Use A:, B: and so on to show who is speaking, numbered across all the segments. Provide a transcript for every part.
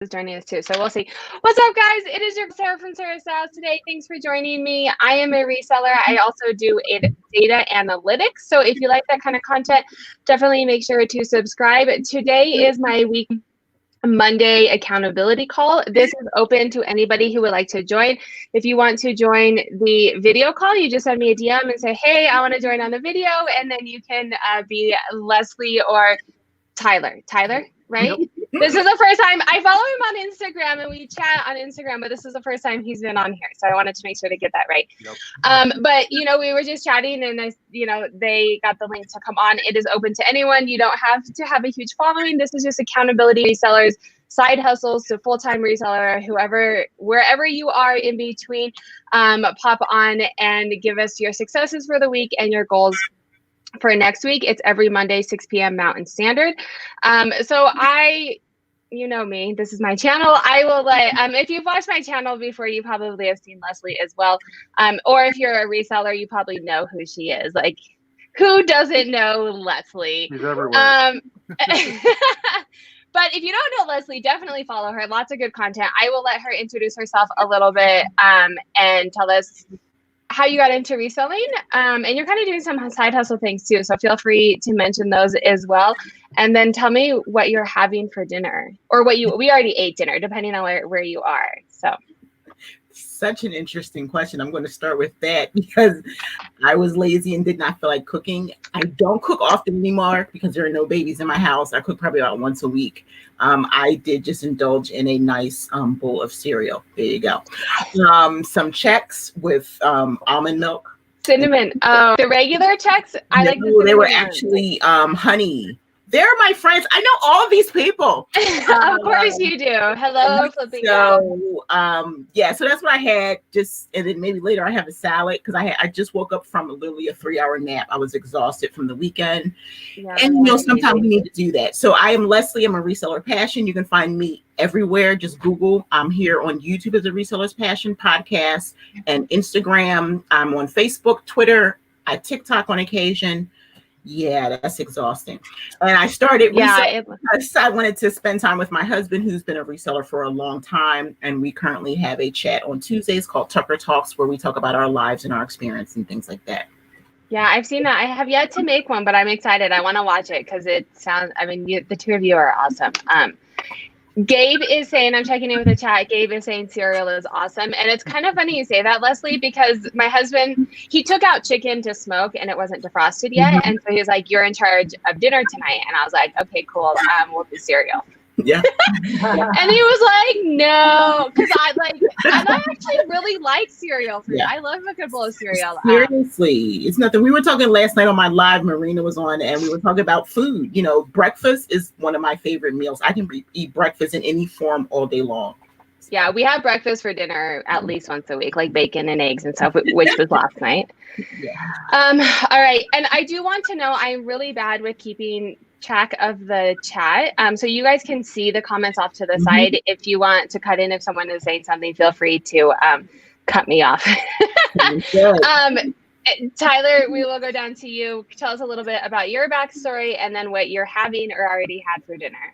A: is joining us too. So we'll see. What's up, guys? It is your Sarah from Sarah's House today. Thanks for joining me. I am a reseller. I also do data analytics. So if you like that kind of content, definitely make sure to subscribe. Today is my Monday accountability call. This is open to anybody who would like to join. If you want to join the video call, you just send me a DM and say, hey, I want to join on the video. And then you can be Leslie or Tyler, right? Yep. This is the first time I follow him on Instagram and we chat on Instagram, but this is the first time he's been on here. So I wanted to make sure to get that right. Yep. But, we were just chatting and, they got the link to come on. It is open to anyone. You don't have to have a huge following. This is just accountability resellers, side hustles to full-time reseller, wherever you are in between, pop on and give us your successes for the week and your goals for next week. It's every Monday, 6 p.m. Mountain Standard. So you know me, this is my channel. I will if you've watched my channel before, you probably have seen Leslie as well. Or if you're a reseller, you probably know who she is. Like, who doesn't know Leslie?
B: She's everywhere.
A: But if you don't know Leslie, definitely follow her. Lots of good content. I will let her introduce herself a little bit and tell us how you got into reselling, and you're kind of doing some side hustle things too. So feel free to mention those as well. And then tell me what you're having for dinner, or we already ate dinner, depending on where you are. So.
C: Such an interesting question. I'm going to start with that because I was lazy and did not feel like cooking. I don't cook often anymore because there are no babies in my house. I cook probably about once a week. I did just indulge in a nice bowl of cereal. There you go. Some Chex with almond milk.
A: Cinnamon. The regular Chex? I like the cinnamon.
C: They were actually honey. They're my friends. I know all these people.
A: Of course you do. Hello, flipping.
C: So so that's what I had. And then maybe later I have a salad because I just woke up from literally a 3-hour nap. I was exhausted from the weekend, and sometimes we need to do that. So I am Leslie. I'm a Reseller Passion. You can find me everywhere. Just Google. I'm here on YouTube as a Reseller's Passion podcast and Instagram. I'm on Facebook, Twitter, I TikTok on occasion. Yeah, that's exhausting. And I started because I wanted to spend time with my husband, who's been a reseller for a long time. And we currently have a chat on Tuesdays called Tucker Talks, where we talk about our lives and our experience and things like that.
A: Yeah, I've seen that. I have yet to make one, but I'm excited. I want to watch it because it sounds, the two of you are awesome. Gabe is saying, I'm checking in with the chat. Gabe is saying cereal is awesome. And it's kind of funny you say that, Leslie, because my husband, he took out chicken to smoke and it wasn't defrosted yet. Mm-hmm. And so he was like, you're in charge of dinner tonight. And I was like, okay, cool. We'll do cereal.
C: Yeah.
A: And he was like, no, because I actually really like cereal. I love a good bowl of cereal.
C: Seriously, it's nothing. We were talking last night on my live, Marina was on, and we were talking about food. Breakfast is one of my favorite meals. I can eat breakfast in any form all day long.
A: Yeah, we have breakfast for dinner at least once a week, like bacon and eggs and stuff, which was last night.
C: Yeah.
A: All right. And I do want to know, I'm really bad with keeping track of the chat. So you guys can see the comments off to the side. If you want to cut in, if someone is saying something, feel free to cut me off. Tyler, we will go down to you. Tell us a little bit about your backstory and then what you're having or already had for dinner.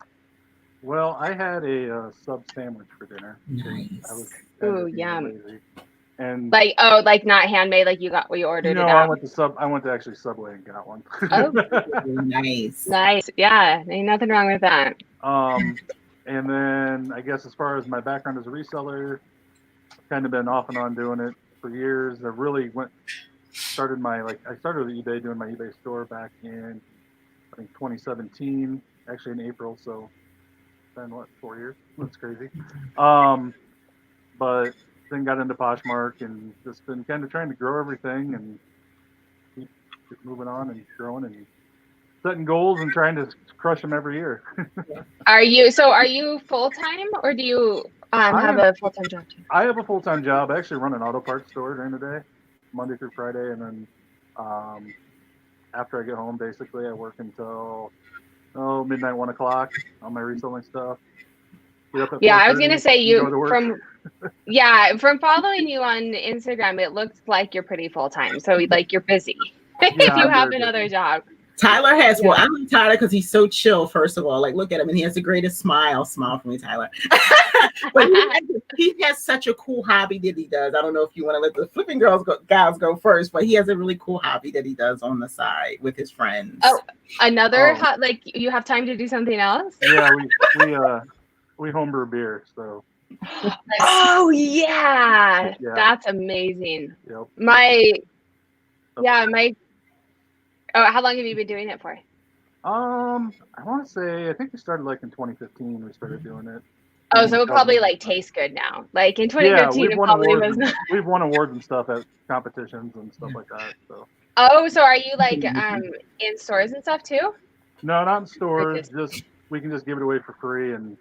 B: Well, I had a sub sandwich for dinner.
C: Nice.
A: Ooh, yum.
B: Lazy. And
A: like not handmade, like you ordered it out.
B: I went to actually Subway and got one.
A: Oh,
C: nice.
A: Yeah, ain't nothing wrong with that.
B: And then I guess as far as my background as a reseller, I've kind of been off and on doing it for years. I really started with eBay, doing my eBay store back in, I think 2017, actually in April. So it's been 4 years? That's crazy. But then got into PoshMark and just been kind of trying to grow everything and keep moving on and growing and setting goals and trying to crush them every year.
A: Are you full-time or do you have a full-time job too?
B: I have a full-time job. I actually run an auto parts store during the day, Monday through Friday. And then after I get home, basically I work until midnight, 1 o'clock on my reselling stuff.
A: Yeah, I was gonna say from following you on Instagram, it looks like you're pretty full time. So you're busy if you have another job.
C: Tyler has, well, I like Tyler because he's so chill, first of all. Like, look at him, and he has the greatest smile. Smile for me, Tyler. But he has such a cool hobby that he does. I don't know if you want to let the flipping guys go first, but he has a really cool hobby that he does on the side with his friends.
A: Oh, another like you have time to do something else?
B: Yeah, we homebrew beer, so.
A: Oh yeah, that's amazing.
B: Yep.
A: How long have you been doing it for?
B: I want to say, I think we started like in 2015. We started doing it.
A: Oh, so it probably like tastes good now. Like in 2015, it probably was.
B: We've won awards and stuff at competitions and stuff like that. So.
A: Oh, so are you like in stores and stuff too?
B: No, not in stores. We can just give it away for free and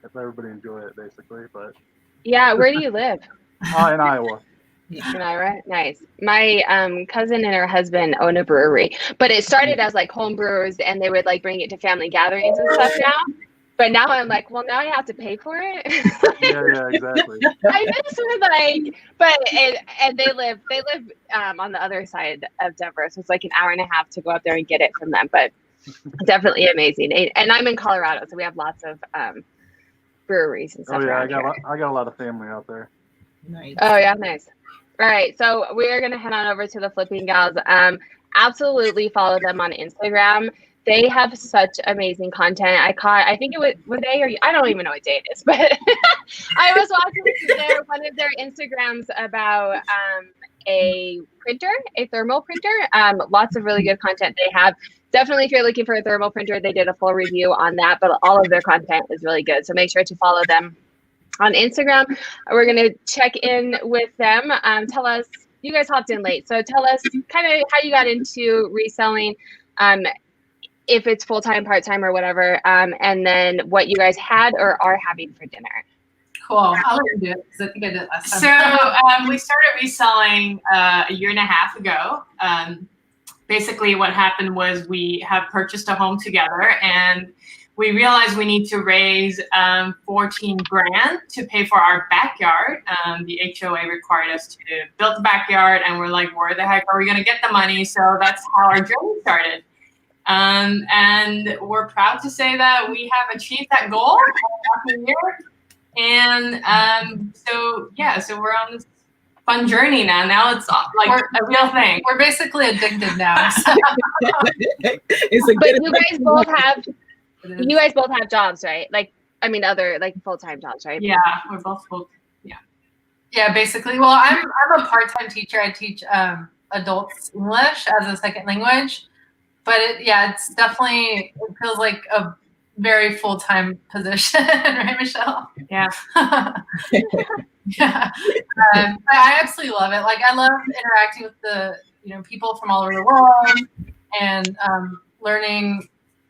B: if everybody enjoy it, basically. But
A: yeah, where do you live?
B: In Iowa.
A: In Iowa, nice. My cousin and her husband own a brewery, but it started as like home brewers, and they would like bring it to family gatherings and stuff now. But now I'm like, well, now I have to pay for it.
B: Yeah, exactly.
A: I miss her, but they live on the other side of Denver, so it's like an hour and a half to go up there and get it from them. But definitely amazing. And I'm in Colorado, so we have lots of breweries and stuff.
B: Oh yeah,
A: I
B: got a lot of family out there.
C: Nice.
A: Oh yeah, nice. All right, so we're gonna head on over to the Flipping Gals. Absolutely follow them on Instagram. They have such amazing content. I think it was they or I don't even know what day it is, but I was watching one of their Instagrams about a thermal printer. Lots of really good content they have. Definitely, if you're looking for a thermal printer, they did a full review on that, but all of their content is really good. So make sure to follow them on Instagram. We're going to check in with them. Tell us, you guys hopped in late, so tell us kind of how you got into reselling, if it's full-time, part-time, or whatever, and then what you guys had or are having for dinner.
D: Cool. I'll let you do it because I think I did last time. So we started reselling a year and a half ago. Basically, what happened was we have purchased a home together, and we realized we need to raise $14,000 to pay for our backyard. The HOA required us to build the backyard, and we're like, where the heck are we going to get the money? So that's how our journey started. And we're proud to say that we have achieved that goal after a year. And so we're on this fun journey now. Now it's like a real thing. We're basically addicted now.
A: But you guys both have jobs, right? Like, I mean, other like full-time jobs, right?
D: Yeah, we're both full. Yeah. Yeah, basically. Well, I'm a part-time teacher. I teach adults English as a second language. But it's definitely, it feels like a very full-time position, right, Michelle? Yeah. Yeah. I absolutely love it. Like, I love interacting with the people from all over the world and learning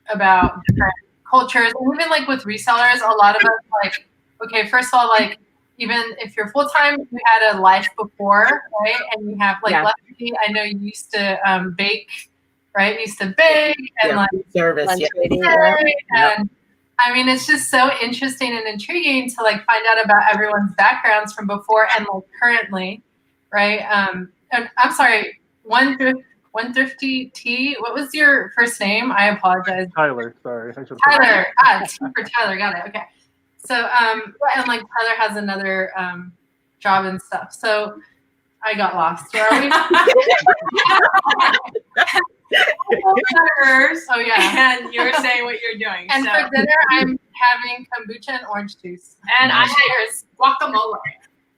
D: about different cultures. And even like with resellers, a lot of us like, okay, first of all, like even if you're full-time, you had a life before, right? And you have like, Lefty, I know you used to bake. Right, we used to bake and like
C: service,
D: and I mean, it's just so interesting and intriguing to like find out about everyone's backgrounds from before and like currently, right? And I'm sorry, one thrifty T. What was your first name? I apologize.
B: Tyler, sorry.
D: Tyler, T for Tyler. Got it. Okay. So and like Tyler has another job and stuff. So I got lost. Where are we?
E: Oh yeah, and you were saying what you're doing.
D: And for dinner, I'm having kombucha and orange juice, and I had guacamole.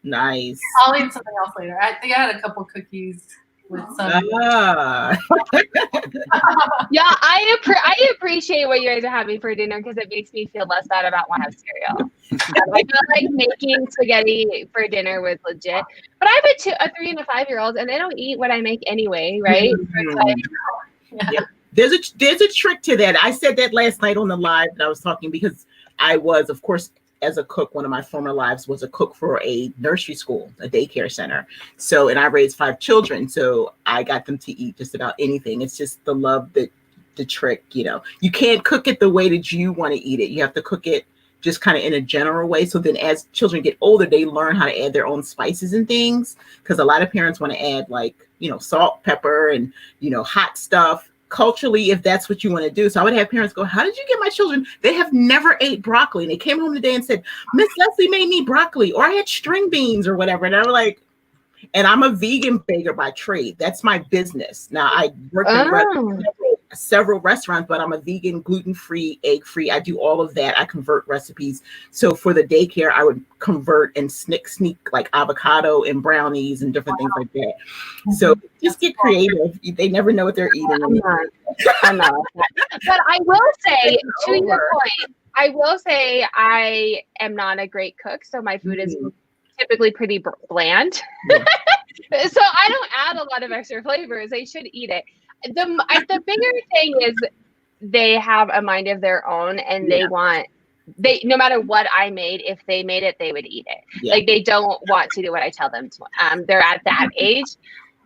C: Nice.
D: I'll eat something else later. I think I had a couple cookies with some.
A: Yeah, I appreciate what you guys are having for dinner because it makes me feel less bad about wanting to have cereal. I feel like making spaghetti for dinner was legit. But I have a 3 and a 5-year-old, and they don't eat what I make anyway, right?
C: Yeah. There's a trick to that. I said that last night on the live that I was talking because I was, of course, as a cook, one of my former lives was a cook for a nursery school, a daycare center. So, and I raised 5 children. So I got them to eat just about anything. It's just the love, the trick, you can't cook it the way that you want to eat it. You have to cook it just kind of in a general way. So then as children get older, they learn how to add their own spices and things. Because a lot of parents want to add like, salt, pepper, and, hot stuff. culturally, if that's what you want to do. So I would have parents go, how did you get my children? They have never ate broccoli. And they came home today and said, Miss Leslie made me broccoli, or I had string beans or whatever. And I was like, and I'm a vegan baker by trade. That's my business. Now I work in several restaurants, but I'm a vegan, gluten-free, egg-free. I do all of that. I convert recipes. So for the daycare, I would convert and sneak like avocado and brownies and different things like that. So just get creative. They never know what they're eating.
A: I'm not. But I will say, to your point, I will say I am not a great cook, so my food is typically pretty bland. Yeah. So I don't add a lot of extra flavors. They should eat it. The bigger thing is they have a mind of their own, and they no matter what I made, if they made it, they would eat it. Yeah. Like they don't want to do what I tell them to. They're at that age.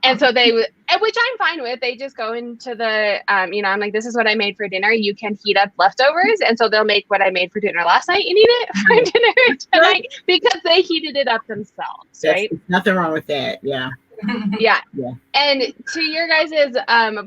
A: And so which I'm fine with. They just go into the, I'm like, this is what I made for dinner. You can heat up leftovers. And so they'll make what I made for dinner last night and eat it for dinner tonight because they heated it up themselves, right?
C: Nothing wrong with that. Yeah.
A: Yeah. And to your guys'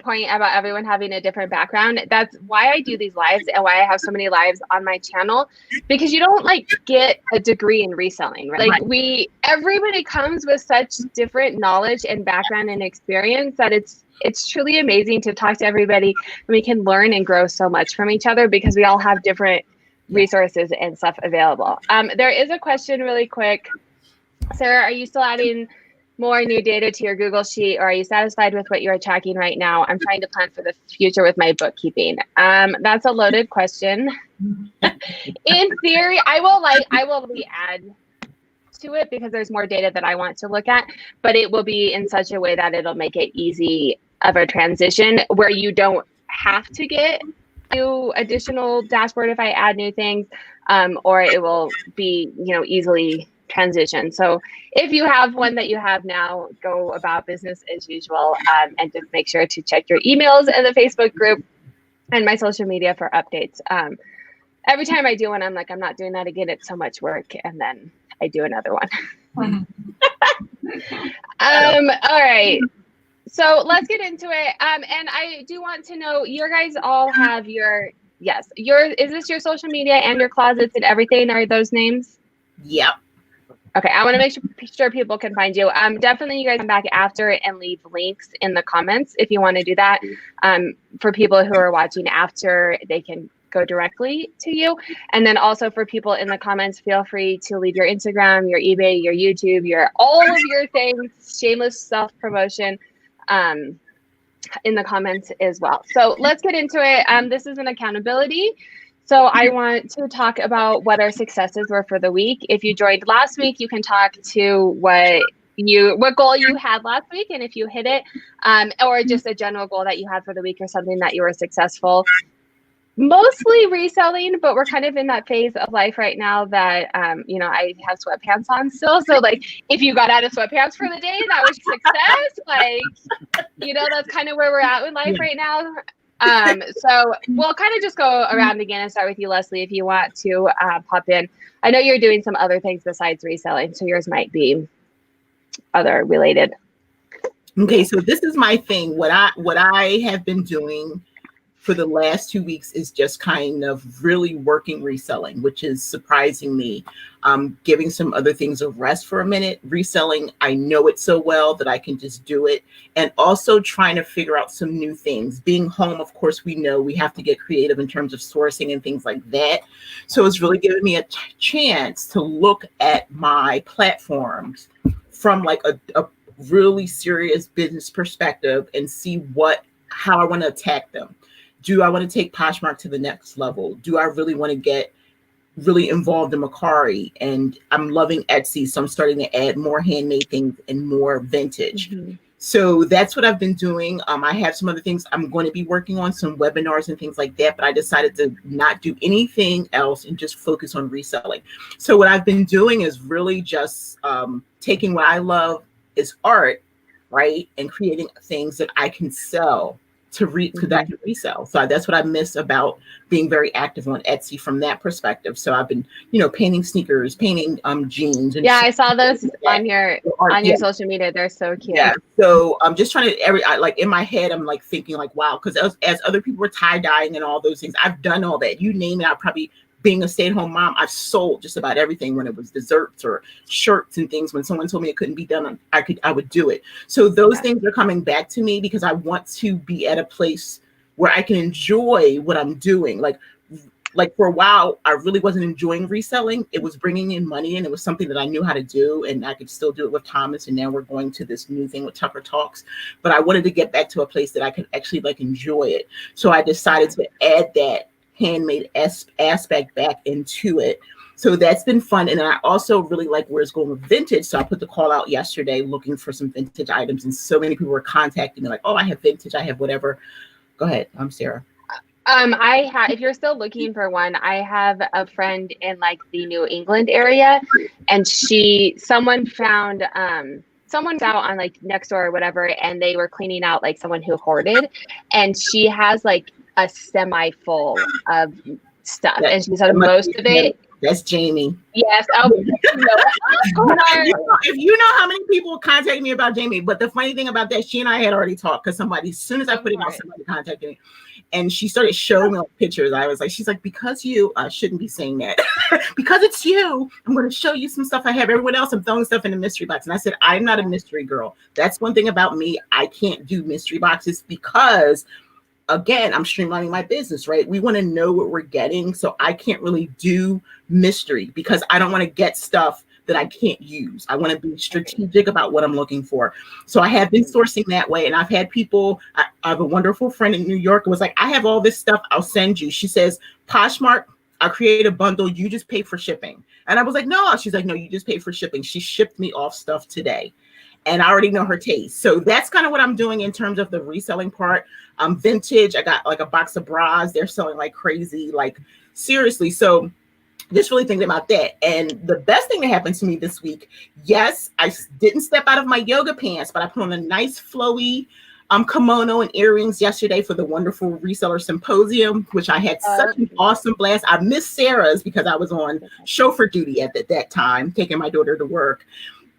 A: point about everyone having a different background, that's why I do these lives and why I have so many lives on my channel, because you don't like get a degree in reselling, right? Like everybody comes with such different knowledge and background and experience that it's truly amazing to talk to everybody, and we can learn and grow so much from each other because we all have different resources and stuff available. There is a question really quick. Sarah, are you still adding more new data to your Google Sheet, or are you satisfied with what you are tracking right now? I'm trying to plan for the future with my bookkeeping. That's a loaded question. In theory, I will add to it because there's more data that I want to look at, but it will be in such a way that it'll make it easy of a transition where you don't have to get new additional dashboard if I add new things, or it will be, easily transition. So if you have one that you have now, go about business as usual, and just make sure to check your emails and the Facebook group and my social media for updates. Every time I do one, I'm like, I'm not doing that again. It's so much work. And then I do another one. All right. So let's get into it. And I do want to know, you guys all have is this your social media and your closets and everything? Are those names?
C: Yep.
A: Okay, I want to make sure people can find you. Definitely you guys come back after and leave links in the comments if you want to do that. For people who are watching after, they can go directly to you. And then also for people in the comments, feel free to leave your Instagram, your eBay, your YouTube, all of your things, shameless self-promotion in the comments as well. So let's get into it. This is an accountability. So I want to talk about what our successes were for the week. If you joined last week, you can talk to what goal you had last week and if you hit it, or just a general goal that you had for the week or something that you were successful. Mostly reselling, but we're kind of in that phase of life right now that, I have sweatpants on still. So like if you got out of sweatpants for the day, that was success. That's kind of where we're at with life right now. So we'll kind of just go around again and start with you, Leslie, if you want to pop in. I know you're doing some other things besides reselling, so yours might be other related.
C: Okay, so this is my thing. What I have been doing for the last 2 weeks is just kind of really working reselling, which is surprising me. Giving some other things a rest for a minute. Reselling, I know it so well that I can just do it. And also trying to figure out some new things. Being home, of course, we know we have to get creative in terms of sourcing and things like that. So it's really giving me a chance to look at my platforms from like a really serious business perspective and see how I want to attack them. Do I want to take PoshMark to the next level? Do I really want to get really involved in Macari? And I'm loving Etsy, so I'm starting to add more handmade things and more vintage. Mm-hmm. So that's what I've been doing. I have some other things I'm going to be working on, some webinars and things like that, but I decided to not do anything else and just focus on reselling. So what I've been doing is really just taking what I love is art, right? And creating things that I can sell because I can resell. So that's what I miss about being very active on Etsy from that perspective. So I've been, painting sneakers, painting jeans. And
A: I saw those on your social media. They're so cute.
C: Yeah. So I'm just trying to like in my head, I'm like thinking like, wow, because as other people were tie-dyeing and all those things, I've done all that. You name it, I probably, being a stay-at-home mom, I've sold just about everything when it was desserts or shirts and things. When someone told me it couldn't be done, I would do it. So those things are coming back to me because I want to be at a place where I can enjoy what I'm doing. Like for a while, I really wasn't enjoying reselling. It was bringing in money and it was something that I knew how to do and I could still do it with Thomas. And now we're going to this new thing with Tucker Talks. But I wanted to get back to a place that I could actually like enjoy it. So I decided to add that handmade aspect back into it. So that's been fun. And I also really like where it's going with vintage. So I put the call out yesterday looking for some vintage items. And so many people were contacting me like, oh, I have vintage, I have whatever. Go ahead. I'm Sarah.
A: If you're still looking for one, I have a friend in like the New England area, and someone found someone's out on like Nextdoor or whatever, and they were cleaning out like someone who hoarded, and she has like a semi full of stuff, and she said most of it.
C: That's Jamie.
A: Yes. Oh,
C: if you know how many people contact me about Jamie, but the funny thing about that, she and I had already talked because as soon as I put it out, somebody contacted me. And she started showing me pictures. I was like, she's like, because I shouldn't be saying that. Because it's you, I'm going to show you some stuff I have. Everyone else, I'm throwing stuff in a mystery box. And I said, I'm not a mystery girl. That's one thing about me. I can't do mystery boxes because, again, I'm streamlining my business, right? We want to know what we're getting. So I can't really do mystery because I don't want to get stuff that I can't use. I want to be strategic about what I'm looking for. So I have been sourcing that way. And I've had people, I have a wonderful friend in New York who was like, I have all this stuff, I'll send you. She says, PoshMark, I'll create a bundle, you just pay for shipping. And I was like, no. She's like, no, you just pay for shipping. She shipped me off stuff today. And I already know her taste. So that's kind of what I'm doing in terms of the reselling part. Vintage, I got like a box of bras. They're selling like crazy, like seriously. So just really thinking about that. And the best thing that happened to me this week, yes, I didn't step out of my yoga pants, but I put on a nice flowy kimono and earrings yesterday for the wonderful reseller symposium, which I had such an awesome blast. I missed Sarah's because I was on chauffeur duty at that time, taking my daughter to work.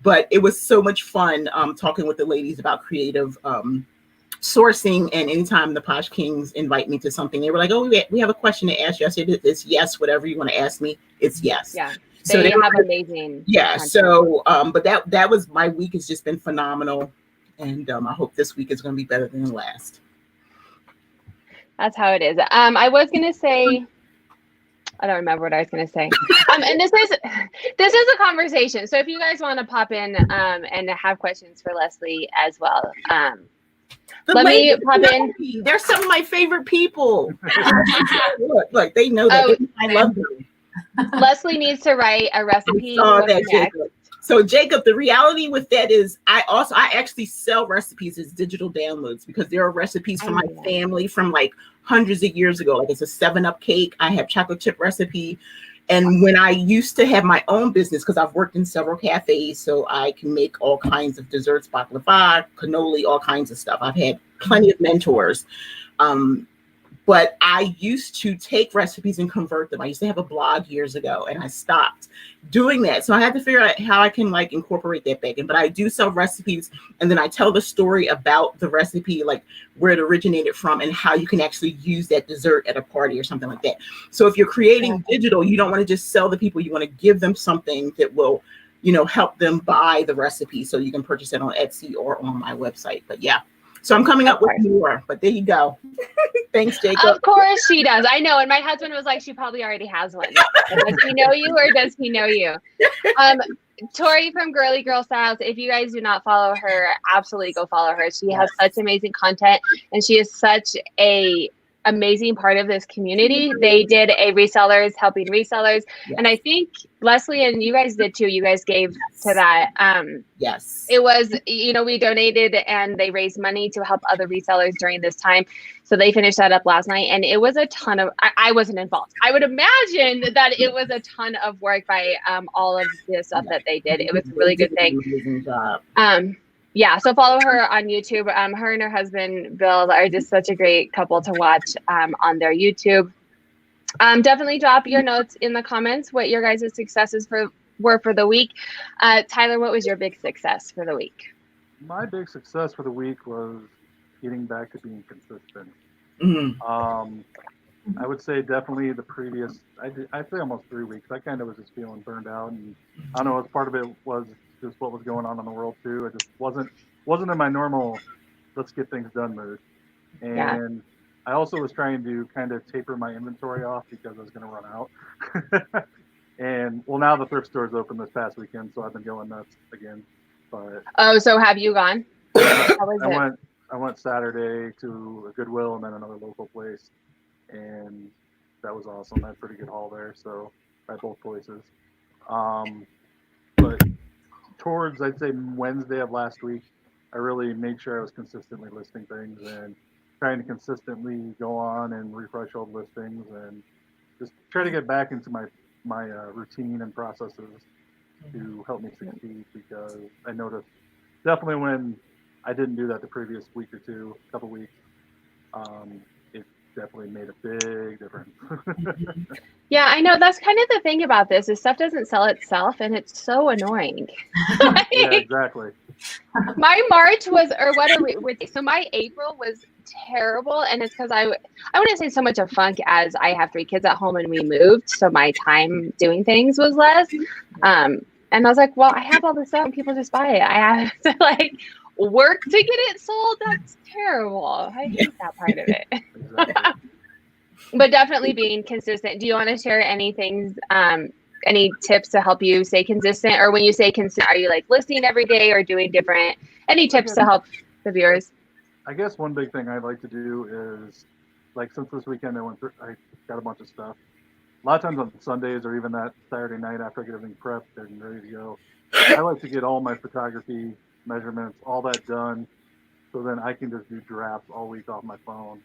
C: But it was so much fun talking with the ladies about creative sourcing. And anytime the Posh Kings invite me to something, they were like, oh, we have a question to ask you. I said, it's yes, whatever you want to ask me, it's yes.
A: Yeah.
C: So
A: they have amazing.
C: Yeah.
A: content.
C: So, but that was, my week has just been phenomenal. And I hope this week is going to be better than the last.
A: That's how it is. I was going to say, I don't remember what I was going to say. And this is a conversation. So if you guys want to pop in and have questions for Leslie as well, let me pop in.
C: They're some of my favorite people. look, they know that. I love them.
A: Leslie needs to write a recipe.
C: So Jacob, the reality with that is I actually sell recipes as digital downloads because there are recipes from my family from like hundreds of years ago. Like it's a 7-Up cake. I have chocolate chip recipe. And when I used to have my own business, because I've worked in several cafes, so I can make all kinds of desserts, baklava, cannoli, all kinds of stuff. I've had plenty of mentors. But I used to take recipes and convert them. I used to have a blog years ago and I stopped doing that. So I had to figure out how I can like incorporate that back in. But I do sell recipes and then I tell the story about the recipe, like where it originated from and how you can actually use that dessert at a party or something like that. So if you're creating digital, you don't want to just sell the people. You want to give them something that will, help them buy the recipe so you can purchase it on Etsy or on my website. But yeah. So I'm coming up with more, but there you go. Thanks, Jacob.
A: Of course she does. I know. And my husband was like, she probably already has one. Does he know you or does he know you? Tori from Girly Girl Styles, if you guys do not follow her, absolutely go follow her. She has such amazing content and she is such a amazing part of this community. They did a resellers helping resellers. Yes. And I think Leslie and you guys did too. You guys gave to that.
C: Yes.
A: It was, we donated and they raised money to help other resellers during this time. So they finished that up last night and it was a ton of, I wasn't involved. I would imagine that it was a ton of work by all of the stuff that they did. It was a really good thing. Yeah, so follow her on YouTube. Her and her husband Bill are just such a great couple to watch on their YouTube. Definitely drop your notes in the comments what your guys' successes were for the week. Tyler, what was your big success for the week?
B: My big success for the week was getting back to being consistent. I would say definitely the previous, I'd say almost 3 weeks. I kind of was just feeling burned out, and I don't know, as part of it was just what was going on in the world too. I just wasn't in my normal let's get things done mood. And I also was trying to kind of taper my inventory off because I was going to run out. And well, now the thrift store is open this past weekend, so I've been going nuts again. But
A: so have you gone?
B: I went Saturday to a Goodwill and then another local place, and that was awesome. I had a pretty good haul there, so at both places. But towards, I'd say, Wednesday of last week, I really made sure I was consistently listing things and trying to consistently go on and refresh old listings and just try to get back into my routine and processes to help me succeed, because I noticed definitely when I didn't do that the previous week or two, couple weeks, it definitely made a big difference.
A: Yeah, I know. That's kind of the thing about this is stuff doesn't sell itself, and it's so annoying.
B: Yeah, exactly.
A: My March was, or what are we, so my April was terrible, and it's because I wouldn't say so much a funk as I have 3 kids at home and we moved, so my time doing things was less. And I was like, well, I have all this stuff and people just buy it. I have to like work to get it sold. That's terrible. I hate that part of it.
B: Exactly.
A: But definitely being consistent. Do you want to share any things, any tips to help you stay consistent? Or when you say consistent, are you like listing every day or doing different, any tips to help the viewers?
B: I guess one big thing I'd like to do is, like, since this weekend I got a bunch of stuff. A lot of times on Sundays or even that Saturday night after I get everything prepped and ready to go, I like to get all my photography measurements, all that done, so then I can just do drafts all week off my phone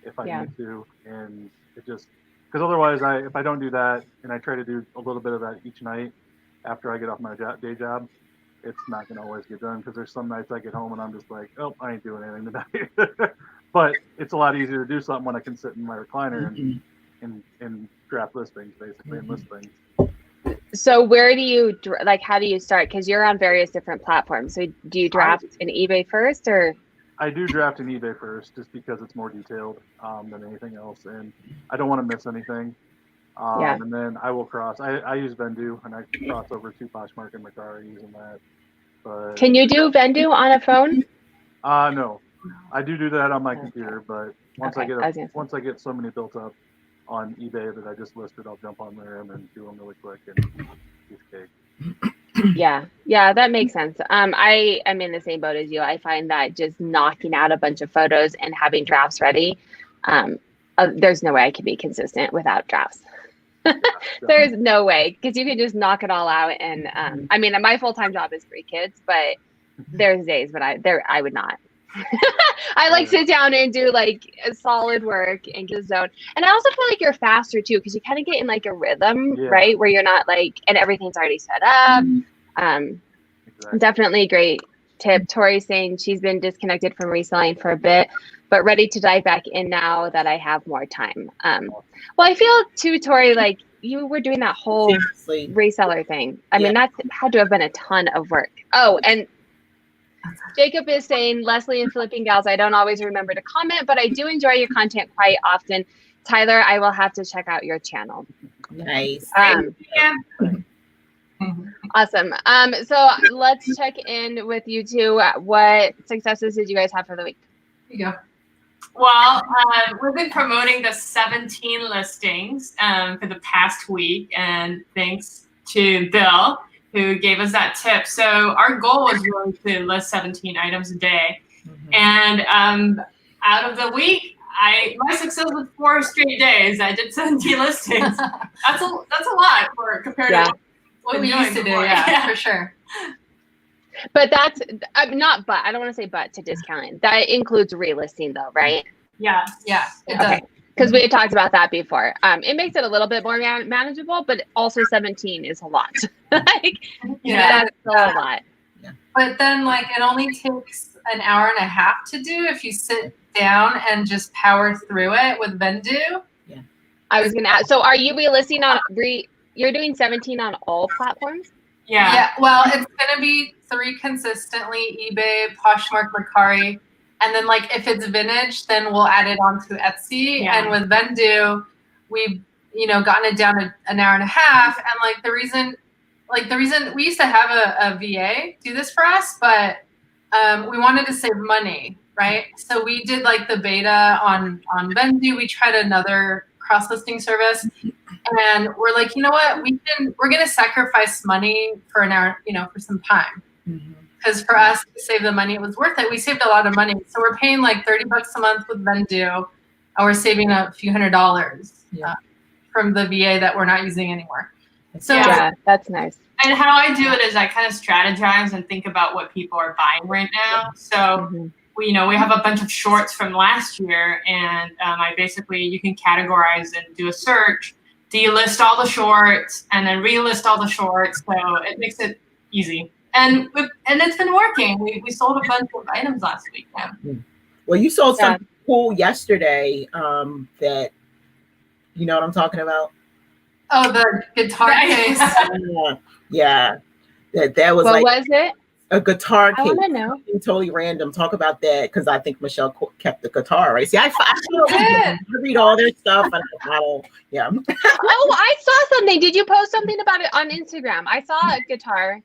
B: if I need to. And it just, because otherwise if I don't do that and I try to do a little bit of that each night after I get off my day job, it's not going to always get done, because there's some nights I get home and I'm just like, oh, I ain't doing anything tonight. But it's a lot easier to do something when I can sit in my recliner and draft listings, basically, and list things.
A: So where do you, like, how do you start? Because you're on various different platforms. So do you draft in eBay first, or? I
B: do draft in eBay first, just because it's more detailed than anything else, and I don't want to miss anything. And then I will cross. I use Vendu, and I cross over to PoshMark and Mercari using that. But
A: can you do Vendu on a phone?
B: No, I do that on my computer. But once I get so many built up on eBay that I just listed, I'll jump on there and then do them really quick and piece of cake.
A: Yeah, that makes sense. I am in the same boat as you. I find that just knocking out a bunch of photos and having drafts ready, there's no way I can be consistent without drafts. There's no way, because you can just knock it all out. And I mean, my full-time job is 3 kids, but there's days when I would not. I like sit down and do like solid work and get a zone. And I also feel like you're faster too, because you kind of get in like a rhythm, right? Where you're not like, and everything's already set up. Definitely great tip. Tori's saying she's been disconnected from reselling for a bit, but ready to dive back in now that I have more time. Well, I feel too, Tori, like you were doing that whole reseller thing. I mean, that's had to have been a ton of work. Oh, and Jacob is saying, Leslie and Flipping Gals, I don't always remember to comment, but I do enjoy your content quite often. Tyler, I will have to check out your channel.
C: Nice.
A: Awesome. So let's check in with you two. What successes did you guys have for the week?
D: Here you go. Well, we've been promoting the 17 listings for the past week, and thanks to Bill, who gave us that tip. So our goal was really to list 17 items a day. And out of the week, my success was 4 straight days. I did 17 listings. That's a lot compared to what we used to do. Yeah, for sure.
A: But that's I don't want to say but to discounting. That includes relisting though, right?
D: Yeah, it does.
A: Because we had talked about that before. It makes it a little bit more manageable, but also 17 is a lot. That's a lot.
E: but then like it only takes an hour and a half to do if you sit down and just power through it with Vendu.
C: Yeah.
A: I was gonna ask. So, are you relisting on You're doing 17 on all platforms?
E: Yeah. Well, it's gonna be 3 consistently: eBay, Poshmark, Mercari, and then like if it's vintage, then we'll add it onto Etsy.
D: Yeah.
E: And with Vendu, we've gotten it down to an hour and a half. And like the reason we used to have a VA do this for us, but we wanted to save money, right? So we did like the beta on Vendu. We tried another cross-listing service, and we're like, you know what, we're gonna sacrifice money for an hour, for some time, because for us to save the money, it was worth it. We saved a lot of money, so we're paying like $30 a month with Vendu, and we're saving a few $100s from the VA that we're not using anymore. So
A: yeah, that's nice.
D: And how I do it is I kind of strategize and think about what people are buying right now. So we have a bunch of shorts from last year, and I basically, you can categorize and do a search, delist all the shorts, and then relist all the shorts. So it makes it easy. And it's been working. We sold a bunch of items last week. Yeah.
C: Well, you sold something cool yesterday that, you know what I'm talking about?
E: Oh, the guitar case.
C: Yeah. That was
A: What was it?
C: a guitar case.
A: I want to know.
C: Totally random. Talk about that, because I think Michelle kept the guitar, right? See, I read all their stuff. And I don't, yeah.
A: Oh, I saw something. Did you post something about it on Instagram? I saw a guitar.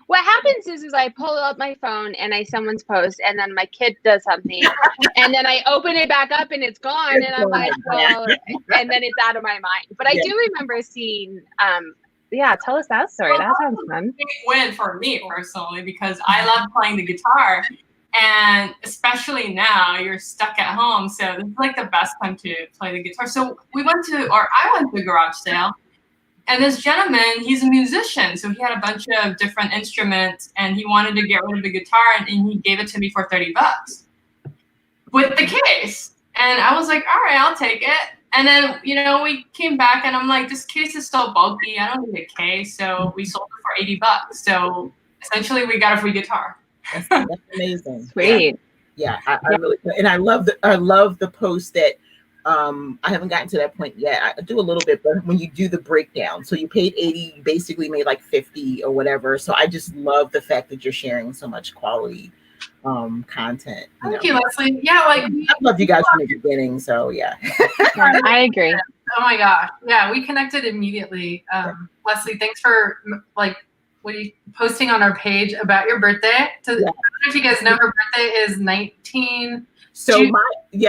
A: What happens is I pull up my phone and I someone's post, and then my kid does something, and then I open it back up and it's gone, and I'm like, well, and then it's out of my mind. But I do remember seeing, tell us that story. That sounds fun.
D: Big win for me personally, because I love playing the guitar, and especially now you're stuck at home, so this is like the best time to play the guitar. So I went to a garage sale. And this gentleman, he's a musician, so he had a bunch of different instruments, and he wanted to get rid of the guitar, and he gave it to me for $30 with the case. And I was like, all right, I'll take it. And then, we came back, and I'm like, this case is still bulky. I don't need a case. So we sold it for $80. So essentially, we got a free guitar.
C: That's amazing.
A: Sweet.
C: Yeah, I really, and I love the post that. I haven't gotten to that point yet. I do a little bit, but when you do the breakdown, so you paid 80, you basically made like 50 or whatever. So I just love the fact that you're sharing so much quality content.
E: Thank you, Leslie. Yeah, like
C: I love you guys from the beginning. So yeah.
A: I agree.
E: Oh my gosh. Yeah, we connected immediately. Leslie, thanks for posting on our page about your birthday. I don't know if you guys know, her birthday is 19.
C: So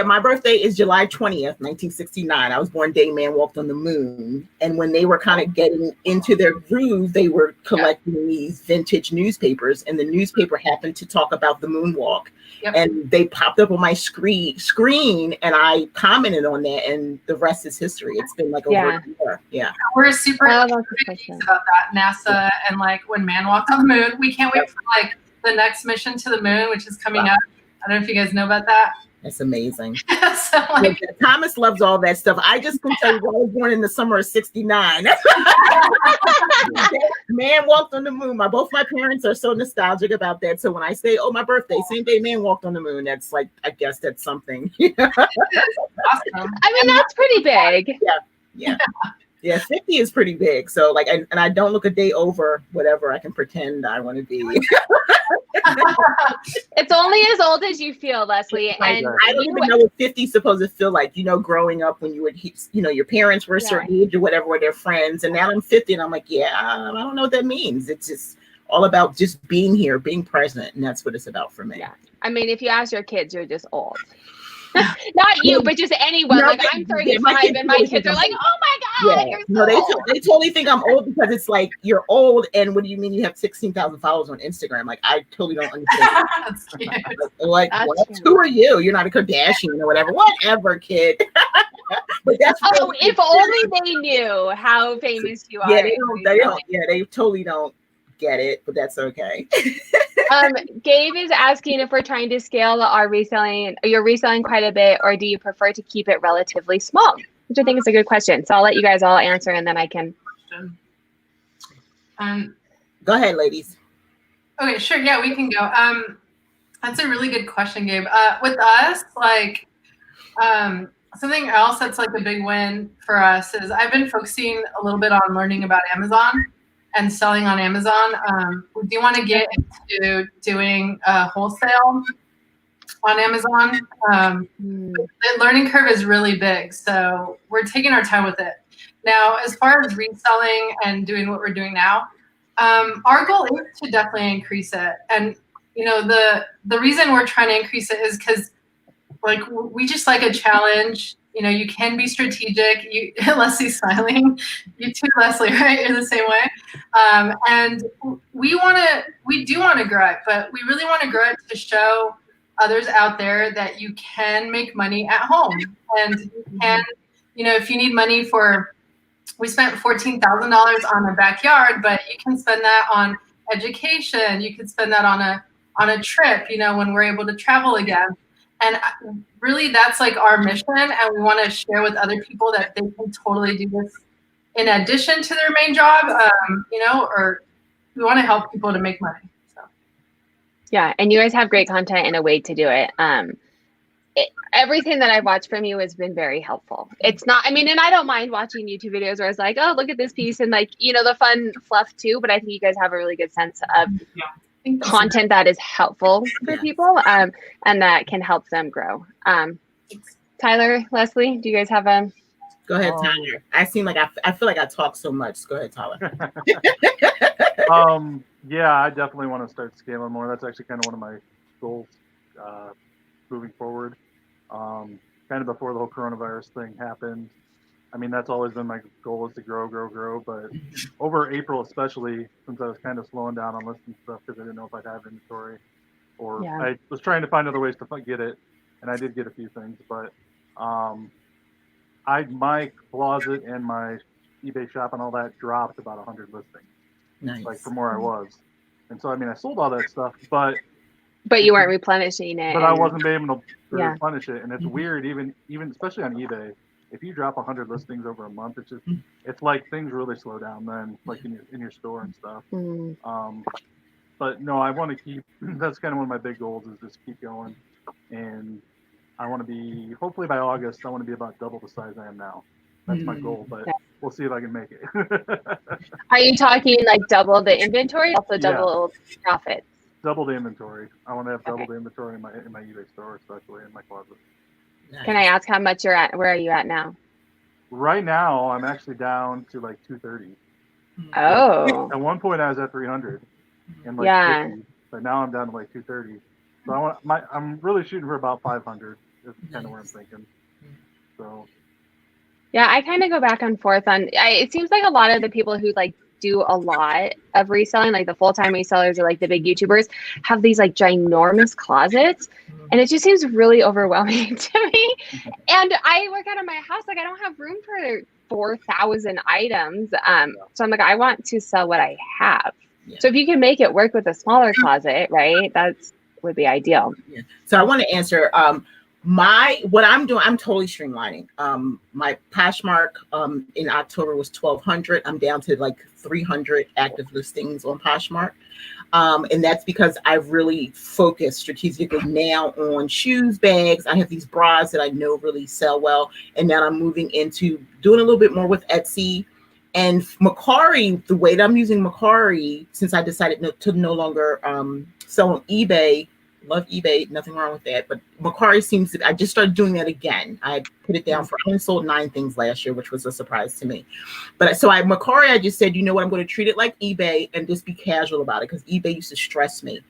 C: my birthday is July 20th, 1969. I was born day man walked on the moon. And when they were kind of getting into their groove, they were collecting these vintage newspapers, and the newspaper happened to talk about the moonwalk. And they popped up on my screen, and I commented on that, and the rest is history. It's been like over a year. Yeah.
E: We're super excited about that. NASA and like when man walked on the moon. We can't wait for like the next mission to the moon, which is coming up. I don't know if you guys know about that.
C: That's amazing.
E: So, like,
C: Thomas loves all that stuff. I just can tell you, I was born in the summer of '69. Man walked on the moon. Both my parents are so nostalgic about that. So when I say, "Oh, my birthday, same day man walked on the moon," that's like, I guess that's something.
E: awesome.
A: I mean, that's pretty big.
C: Yeah, 50 is pretty big. So like, and I don't look a day over whatever I can pretend I want to be.
A: It's only as old as you feel, Leslie. And
C: I don't even know what 50 is supposed to feel like. Growing up when you would, your parents were a certain age or whatever with their friends, and now I'm 50, and I'm like, I don't know what that means. It's just all about just being here, being present, and that's what it's about for me.
A: Yeah, I mean, if you ask your kids, you're just old. Not you, but just anyone.
C: No,
A: like I'm 35, and my kids are like, "Oh my god, you're so old."
C: They totally think I'm old, because it's like, you're old, and what do you mean you have 16,000 followers on Instagram? Like, I totally don't understand.
E: That's cute.
C: Like, what? Who are you? You're not a Kardashian or whatever. Whatever, kid. But that's
A: if only they knew how famous you are.
C: Yeah, they don't. Yeah, they totally don't get it, but that's okay.
A: Gabe is asking if we're trying to scale you're reselling quite a bit, or do you prefer to keep it relatively small? Which I think is a good question. So I'll let you guys all answer, and then I can.
C: Go ahead, ladies.
E: Okay, sure. Yeah, we can go. That's a really good question, Gabe. With us, like, something else that's like a big win for us is I've been focusing a little bit on learning about Amazon and selling on Amazon. We do want to get into doing wholesale on Amazon. The learning curve is really big, so we're taking our time with it. Now, as far as reselling and doing what we're doing now, our goal is to definitely increase it. And the reason we're trying to increase it is because like we just like a challenge. You can be strategic. Leslie's smiling. You too, Leslie, right? You're the same way. And we do want to grow it, but we really want to grow it to show others out there that you can make money at home. And you can, if you need money we spent $14,000 on a backyard, but you can spend that on education. You could spend that on a trip, when we're able to travel again. And really, that's like our mission, and we want to share with other people that they can totally do this in addition to their main job, or we want to help people to make money. So.
A: Yeah, and you guys have great content and a way to do it. Everything that I've watched from you has been very helpful. It's not, and I don't mind watching YouTube videos where it's like, oh, look at this piece, and like, the fun fluff too, but I think you guys have a really good sense of content that is helpful for people, and that can help them grow. Tyler, Leslie, do you guys have a?
C: Go ahead, Tyler. I feel like I talk so much. Go ahead, Tyler.
B: Yeah, I definitely want to start scaling more. That's actually kind of one of my goals moving forward. Kind of before the whole coronavirus thing happened. That's always been my goal, is to grow. But over April, especially, since I was kind of slowing down on listing stuff because I didn't know if I'd have inventory, or I was trying to find other ways to get it, and I did get a few things. But my closet and my eBay shop and all that dropped about 100 listings, like from where I was. And so, I sold all that stuff, but
A: you weren't replenishing it.
B: But I wasn't able to replenish it, and it's weird, even especially on eBay. If you drop 100 listings over a month, it's like things really slow down then, like in your store and stuff. But no, I want to keep. That's kind of one of my big goals, is just keep going, and I want to be, hopefully by August, I want to be about double the size I am now. That's my goal, but we'll see if I can make it.
A: Are you talking like double the inventory, also double profits?
B: Double the inventory. I want to have double the inventory in my eBay store, especially in my closet.
A: Nice. Can I ask how much you're at? Where are you at now?
B: Right now, I'm actually down to like 230.
A: Oh.
B: At one point, I was at 300 and like 50, but now I'm down to like 230. So I'm really shooting for about 500. Is kind of where I'm thinking. So.
A: Yeah, I kind of go back and forth on. It seems like a lot of the people who like do a lot of reselling, like the full-time resellers or like the big YouTubers, have these like ginormous closets, and it just seems really overwhelming to me. And I work out of my house, like I don't have room for 4,000 items. So I'm like, I want to sell what I have. Yeah. So if you can make it work with a smaller closet, right, that's would be ideal.
C: Yeah. So I want to answer what I'm doing, I'm totally streamlining. My PoshMark in October was 1,200. I'm down to like 300 active listings on PoshMark. And that's because I've really focused strategically now on shoes, bags. I have these bras that I know really sell well. And now I'm moving into doing a little bit more with Etsy. And Mercari, the way that I'm using Mercari, since I decided to no longer sell on eBay, love eBay, nothing wrong with that. But Mercari I just started doing that again. I put it down I only sold 9 things last year, which was a surprise to me. But Mercari, I just said, you know what, I'm going to treat it like eBay and just be casual about it, because eBay used to stress me.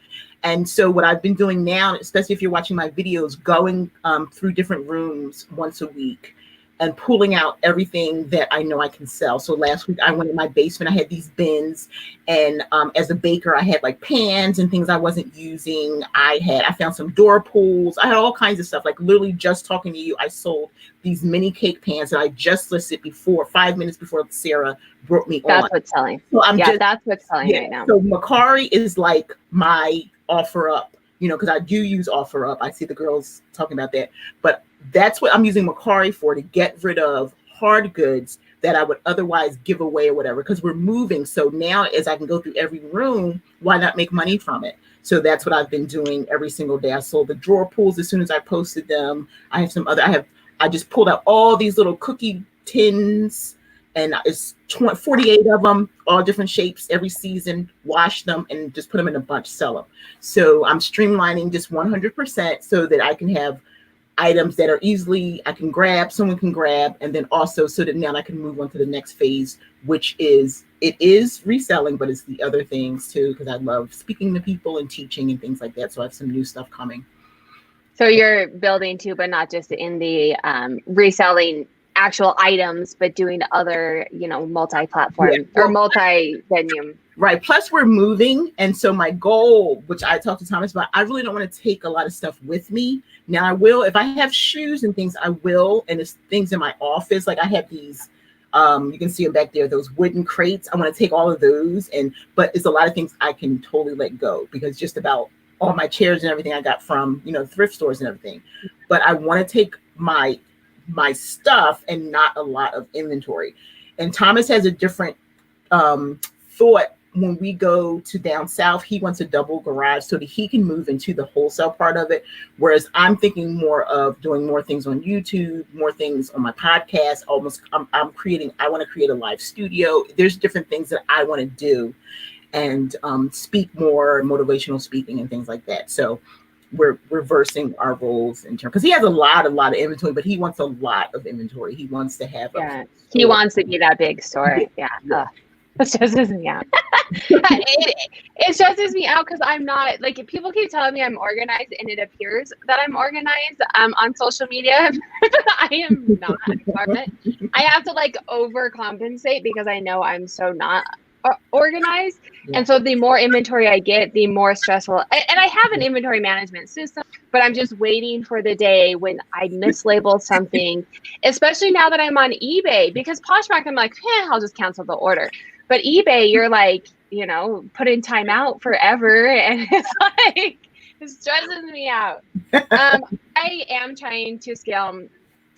C: And so what I've been doing now, especially if you're watching my videos, going through different rooms once a week and pulling out everything that I know I can sell. So last week I went in my basement, I had these bins, and as a baker, I had like pans and things I wasn't using. I found some door pulls. I had all kinds of stuff. Like literally just talking to you, I sold these mini cake pans that I just listed 5 minutes before Sarah brought me on.
A: That's what's selling. So that's what's selling right now.
C: So Mercari is like my offer up, because I do use offer up. I see the girls talking about that, but that's what I'm using Mercari for, to get rid of hard goods that I would otherwise give away or whatever, because we're moving. So now as I can go through every room, why not make money from it? So that's what I've been doing every single day. I sold the drawer pulls as soon as I posted them. I just pulled out all these little cookie tins, and it's 48 of them, all different shapes every season, wash them and just put them in a bunch, sell them. So I'm streamlining just 100% so that I can have items that are I can grab, someone can grab, and then also so that now I can move on to the next phase, which is reselling, but it's the other things too, because I love speaking to people and teaching and things like that. So I have some new stuff coming.
A: So you're building too, but not just in the reselling actual items, but doing other, multi-platform or multi-venue.
C: Right. Plus we're moving. And so my goal, which I talked to Thomas about, I really don't want to take a lot of stuff with me. Now I will, if I have shoes and things, I will. And it's things in my office. Like I have these, you can see them back there, those wooden crates. I want to take all of those. But it's a lot of things I can totally let go, because just about all my chairs and everything I got from, thrift stores and everything. But I want to take my stuff and not a lot of inventory. And Thomas has a different thought. When we go to down south, he wants a double garage so that he can move into the wholesale part of it. Whereas I'm thinking more of doing more things on YouTube, more things on my podcast. I want to create a live studio. There's different things that I want to do, and speak more, motivational speaking and things like that. So we're reversing our roles in terms, because he has a lot of inventory, but he wants a lot of inventory. He wants to have
A: he wants to be that big store. Yeah. It stresses me out. It stresses me out because I'm not, like, people keep telling me I'm organized, and it appears that I'm organized on social media, but I am not. I have to overcompensate because I know I'm so not organized. Yeah. And so the more inventory I get, the more stressful. And I have an inventory management system, but I'm just waiting for the day when I mislabel something, especially now that I'm on eBay, because Poshmark, I'm like, I'll just cancel the order. But eBay, you're put in timeout forever. And it's it stresses me out. I am trying to scale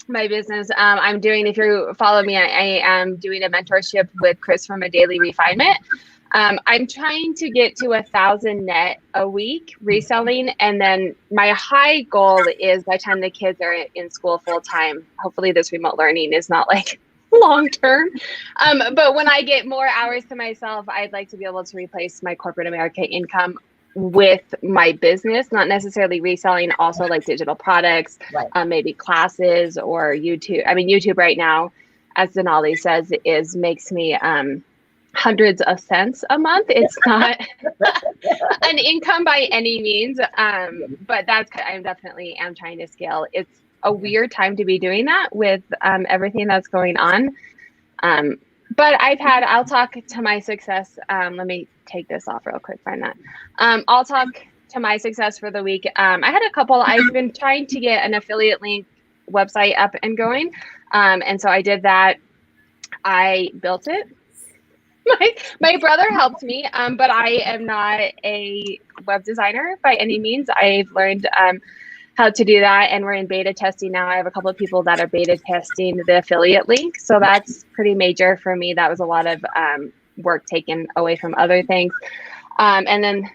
A: my business. I'm doing, if you follow me, I am doing a mentorship with Chris from A Daily Refinement. I'm trying to get to 1,000 net a week reselling. And then my high goal is by the time the kids are in school full time, hopefully this remote learning is not long term. But when I get more hours to myself, I'd like to be able to replace my corporate America income with my business, not necessarily reselling, also digital products, right. Maybe classes or YouTube. I mean, YouTube right now, as Denali says, makes me hundreds of cents a month. It's not an income by any means, but I'm definitely am trying to scale. It's a weird time to be doing that with everything that's going on. But I'll talk to my success. Let me take this off real quick, find that. I'll talk to my success for the week. I had a couple. I've been trying to get an affiliate link website up and going. And so I did that. I built it. My brother helped me, but I am not a web designer by any means. I've learned how to do that, and we're in beta testing now. I have a couple of people that are beta testing the affiliate link, so that's pretty major for me. That was a lot of work taken away from other things. And then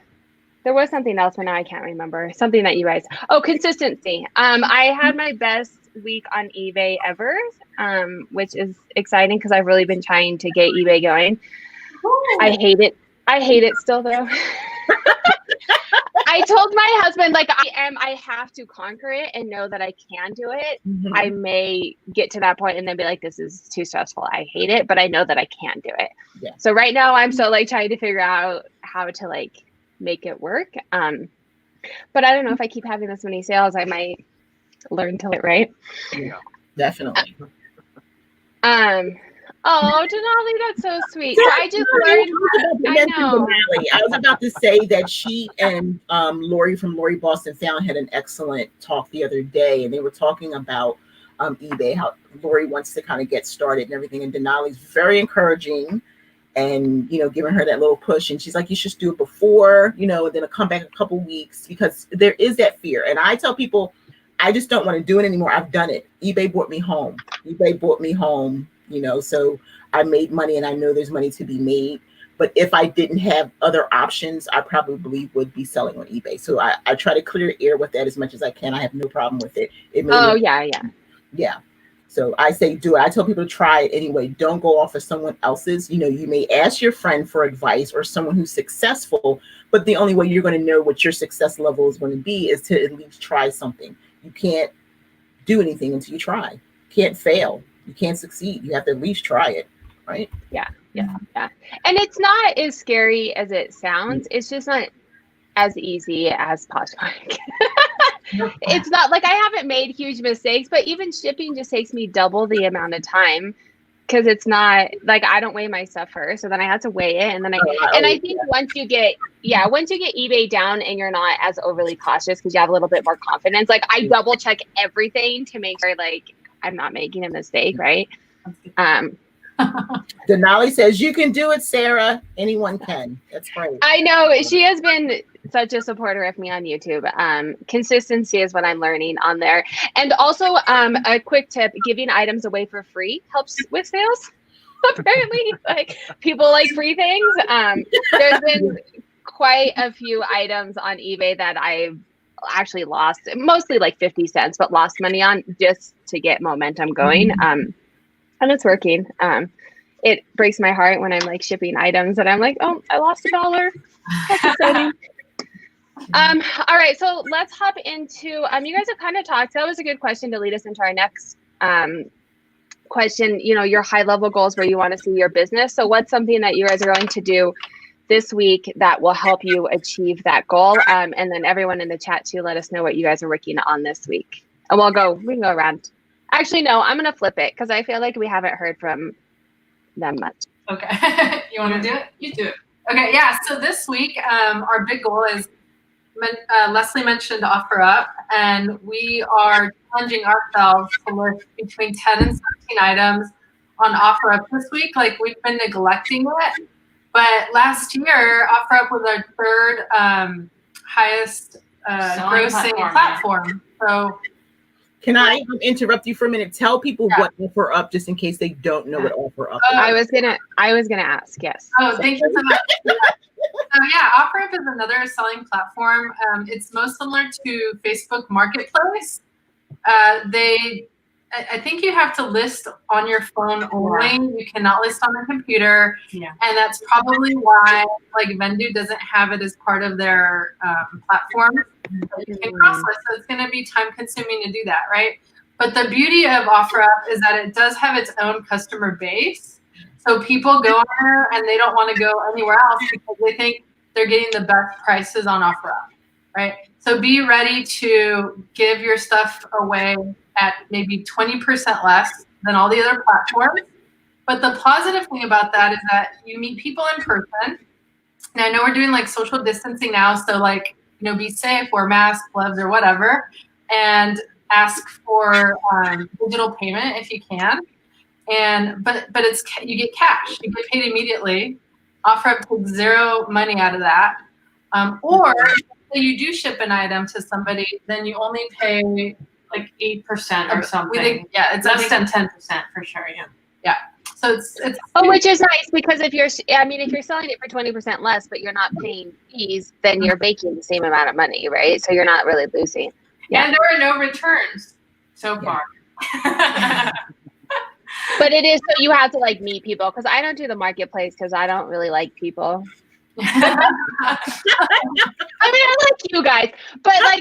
A: there was something else, but now I can't remember. Something that you guys, consistency. I had my best week on eBay ever, which is exciting because I've really been trying to get eBay going. Ooh. I hate it still though. I told my husband, I have to conquer it and know that I can do it. Mm-hmm. I may get to that point and then be like, this is too stressful. I hate it, but I know that I can do it. Yeah. So right now I'm still trying to figure out how to make it work. But I don't know if I keep having this many sales, I might learn to it, right?
C: Yeah, definitely.
A: Oh, Denali, that's so sweet. So I just learned. I know.
C: I was about to say that she and Lori from Lori Boston Found had an excellent talk the other day, and they were talking about eBay, how Lori wants to kind of get started and everything, and Denali's very encouraging and giving her that little push. And she's like, you should do it before, and then come back a couple weeks, because there is that fear. And I tell people, I just don't want to do it anymore. I've done it. eBay brought me home. so I made money and I know there's money to be made. But if I didn't have other options, I probably would be selling on eBay. So I try to clear air with that as much as I can. I have no problem with it. Yeah. So I say do it. I tell people to try it anyway. Don't go off of someone else's. You may ask your friend for advice or someone who's successful, but the only way you're going to know what your success level is going to be is to at least try something. You can't do anything until you try. You can't fail. You can't succeed. You have to at least try it, right?
A: Yeah. And it's not as scary as it sounds. It's just not as easy as PoshMark. It's not like I haven't made huge mistakes, but even shipping just takes me double the amount of time because it's not like I don't weigh my stuff first, so then I have to weigh it, and then I think once you get eBay down and you're not as overly cautious because you have a little bit more confidence, like I double check everything to make sure like I'm not making a mistake, right?
C: Denali says you can do it, Sarah. Anyone can. That's great.
A: I know she has been such a supporter of me on YouTube. Consistency is what I'm learning on there. And also a quick tip, giving items away for free helps with sales. Apparently, like people like free things. There's been quite a few items on eBay that I've actually lost, mostly like 50 cents, but lost money on just to get momentum going. And it's working. It breaks my heart when I'm like shipping items and I'm like, oh, I lost $1. That's exciting. All right, so let's hop into, you guys have kind of talked, that was a good question to lead us into our next question, your high level goals where you want to see your business. So what's something that you guys are going to do this week that will help you achieve that goal? And then everyone in the chat too, let us know what you guys are working on this week. And we can go around. Actually, no, I'm going to flip it because I feel like we haven't heard from them much.
E: Okay. You want to do it? You do it. Okay. Yeah. So this week, our big goal is, Leslie mentioned OfferUp, and we are challenging ourselves to list between 10 and 17 items on OfferUp this week. Like we've been neglecting it, but last year, OfferUp was our third highest grossing platform. So
C: can I interrupt you for a minute? Tell people what OfferUp, just in case they don't know what OfferUp is.
A: I was gonna ask. Yes.
E: Oh, thank you so much. So OfferUp is another selling platform. It's most similar to Facebook Marketplace. I think you have to list on your phone only. Yeah. You cannot list on a computer. Yeah. And that's probably why like Vendu doesn't have it as part of their platform. But you can cross-list, so it's going to be time-consuming to do that, right? But the beauty of OfferUp is that it does have its own customer base. So people go on there and they don't want to go anywhere else because they think they're getting the best prices on OfferUp, right? So be ready to give your stuff away at maybe 20% less than all the other platforms. But the positive thing about that is that you meet people in person. Now, I know we're doing like social distancing now, so like, be safe, wear masks, gloves, or whatever, and ask for digital payment if you can. But you get cash, you get paid immediately. OfferUp takes zero money out of that. Or if you do ship an item to somebody, then you only pay like 8% or something. It's less than 10% for sure. Yeah. So it's
A: which is nice because if you're selling it for 20% less, but you're not paying fees, then you're making the same amount of money, right? So you're not really losing.
E: Yeah. And there are no returns so far.
A: But it is, so you have to like meet people because I don't do the marketplace because I don't really like people. I like you guys, but like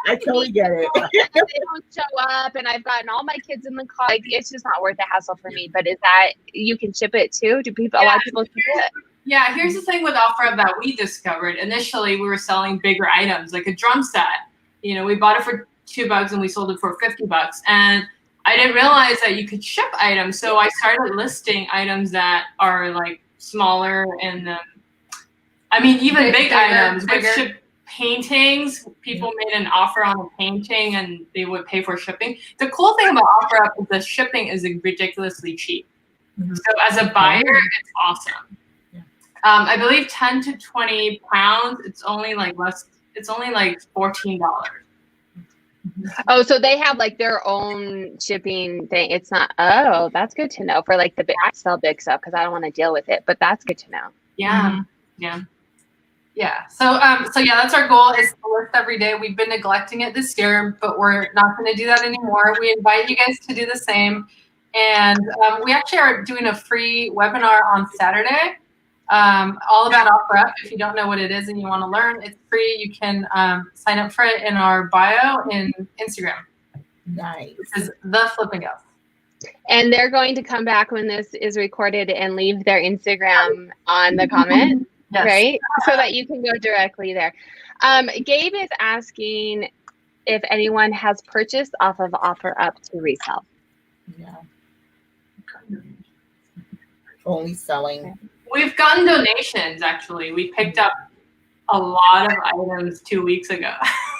C: I totally get it.
A: They don't show up, and I've gotten all my kids in the car. Like, it's just not worth the hassle for me. But is that you can ship it too? Do people? A lot of people ship it.
E: Yeah, here's the thing with OfferUp that we discovered. Initially, we were selling bigger items, like a drum set. We bought it for $2 and we sold it for $50, and I didn't realize that you could ship items. So I started listing items that are like smaller and even big items. Bigger. Ship paintings. People made an offer on a painting and they would pay for shipping. The cool thing about OfferUp is the shipping is ridiculously cheap. Mm-hmm. So as a buyer, it's awesome. Yeah. I believe 10 to 20 pounds. It's only like less. It's only like $14.
A: Oh, so they have like their own shipping thing. It's not. Oh, that's good to know for like the big. I sell big stuff because I don't want to deal with it, but that's good to know.
E: Yeah. Yeah. Yeah. So yeah, that's our goal is to list every day. We've been neglecting it this year, but we're not going to do that anymore. We invite you guys to do the same. And we actually are doing a free webinar on Saturday, all about OfferUp. If you don't know what it is and you want to learn, it's free. You can sign up for it in our bio in Instagram.
C: Nice.
E: Which is the Flipping Gals.
A: And they're going to come back when this is recorded and leave their Instagram on the comment,
E: Yes.
A: right? So that you can go directly there. Gabe is asking if anyone has purchased off of OfferUp to resell.
C: Yeah. Only selling.
E: We've gotten donations, actually. We picked up a lot of items 2 weeks ago.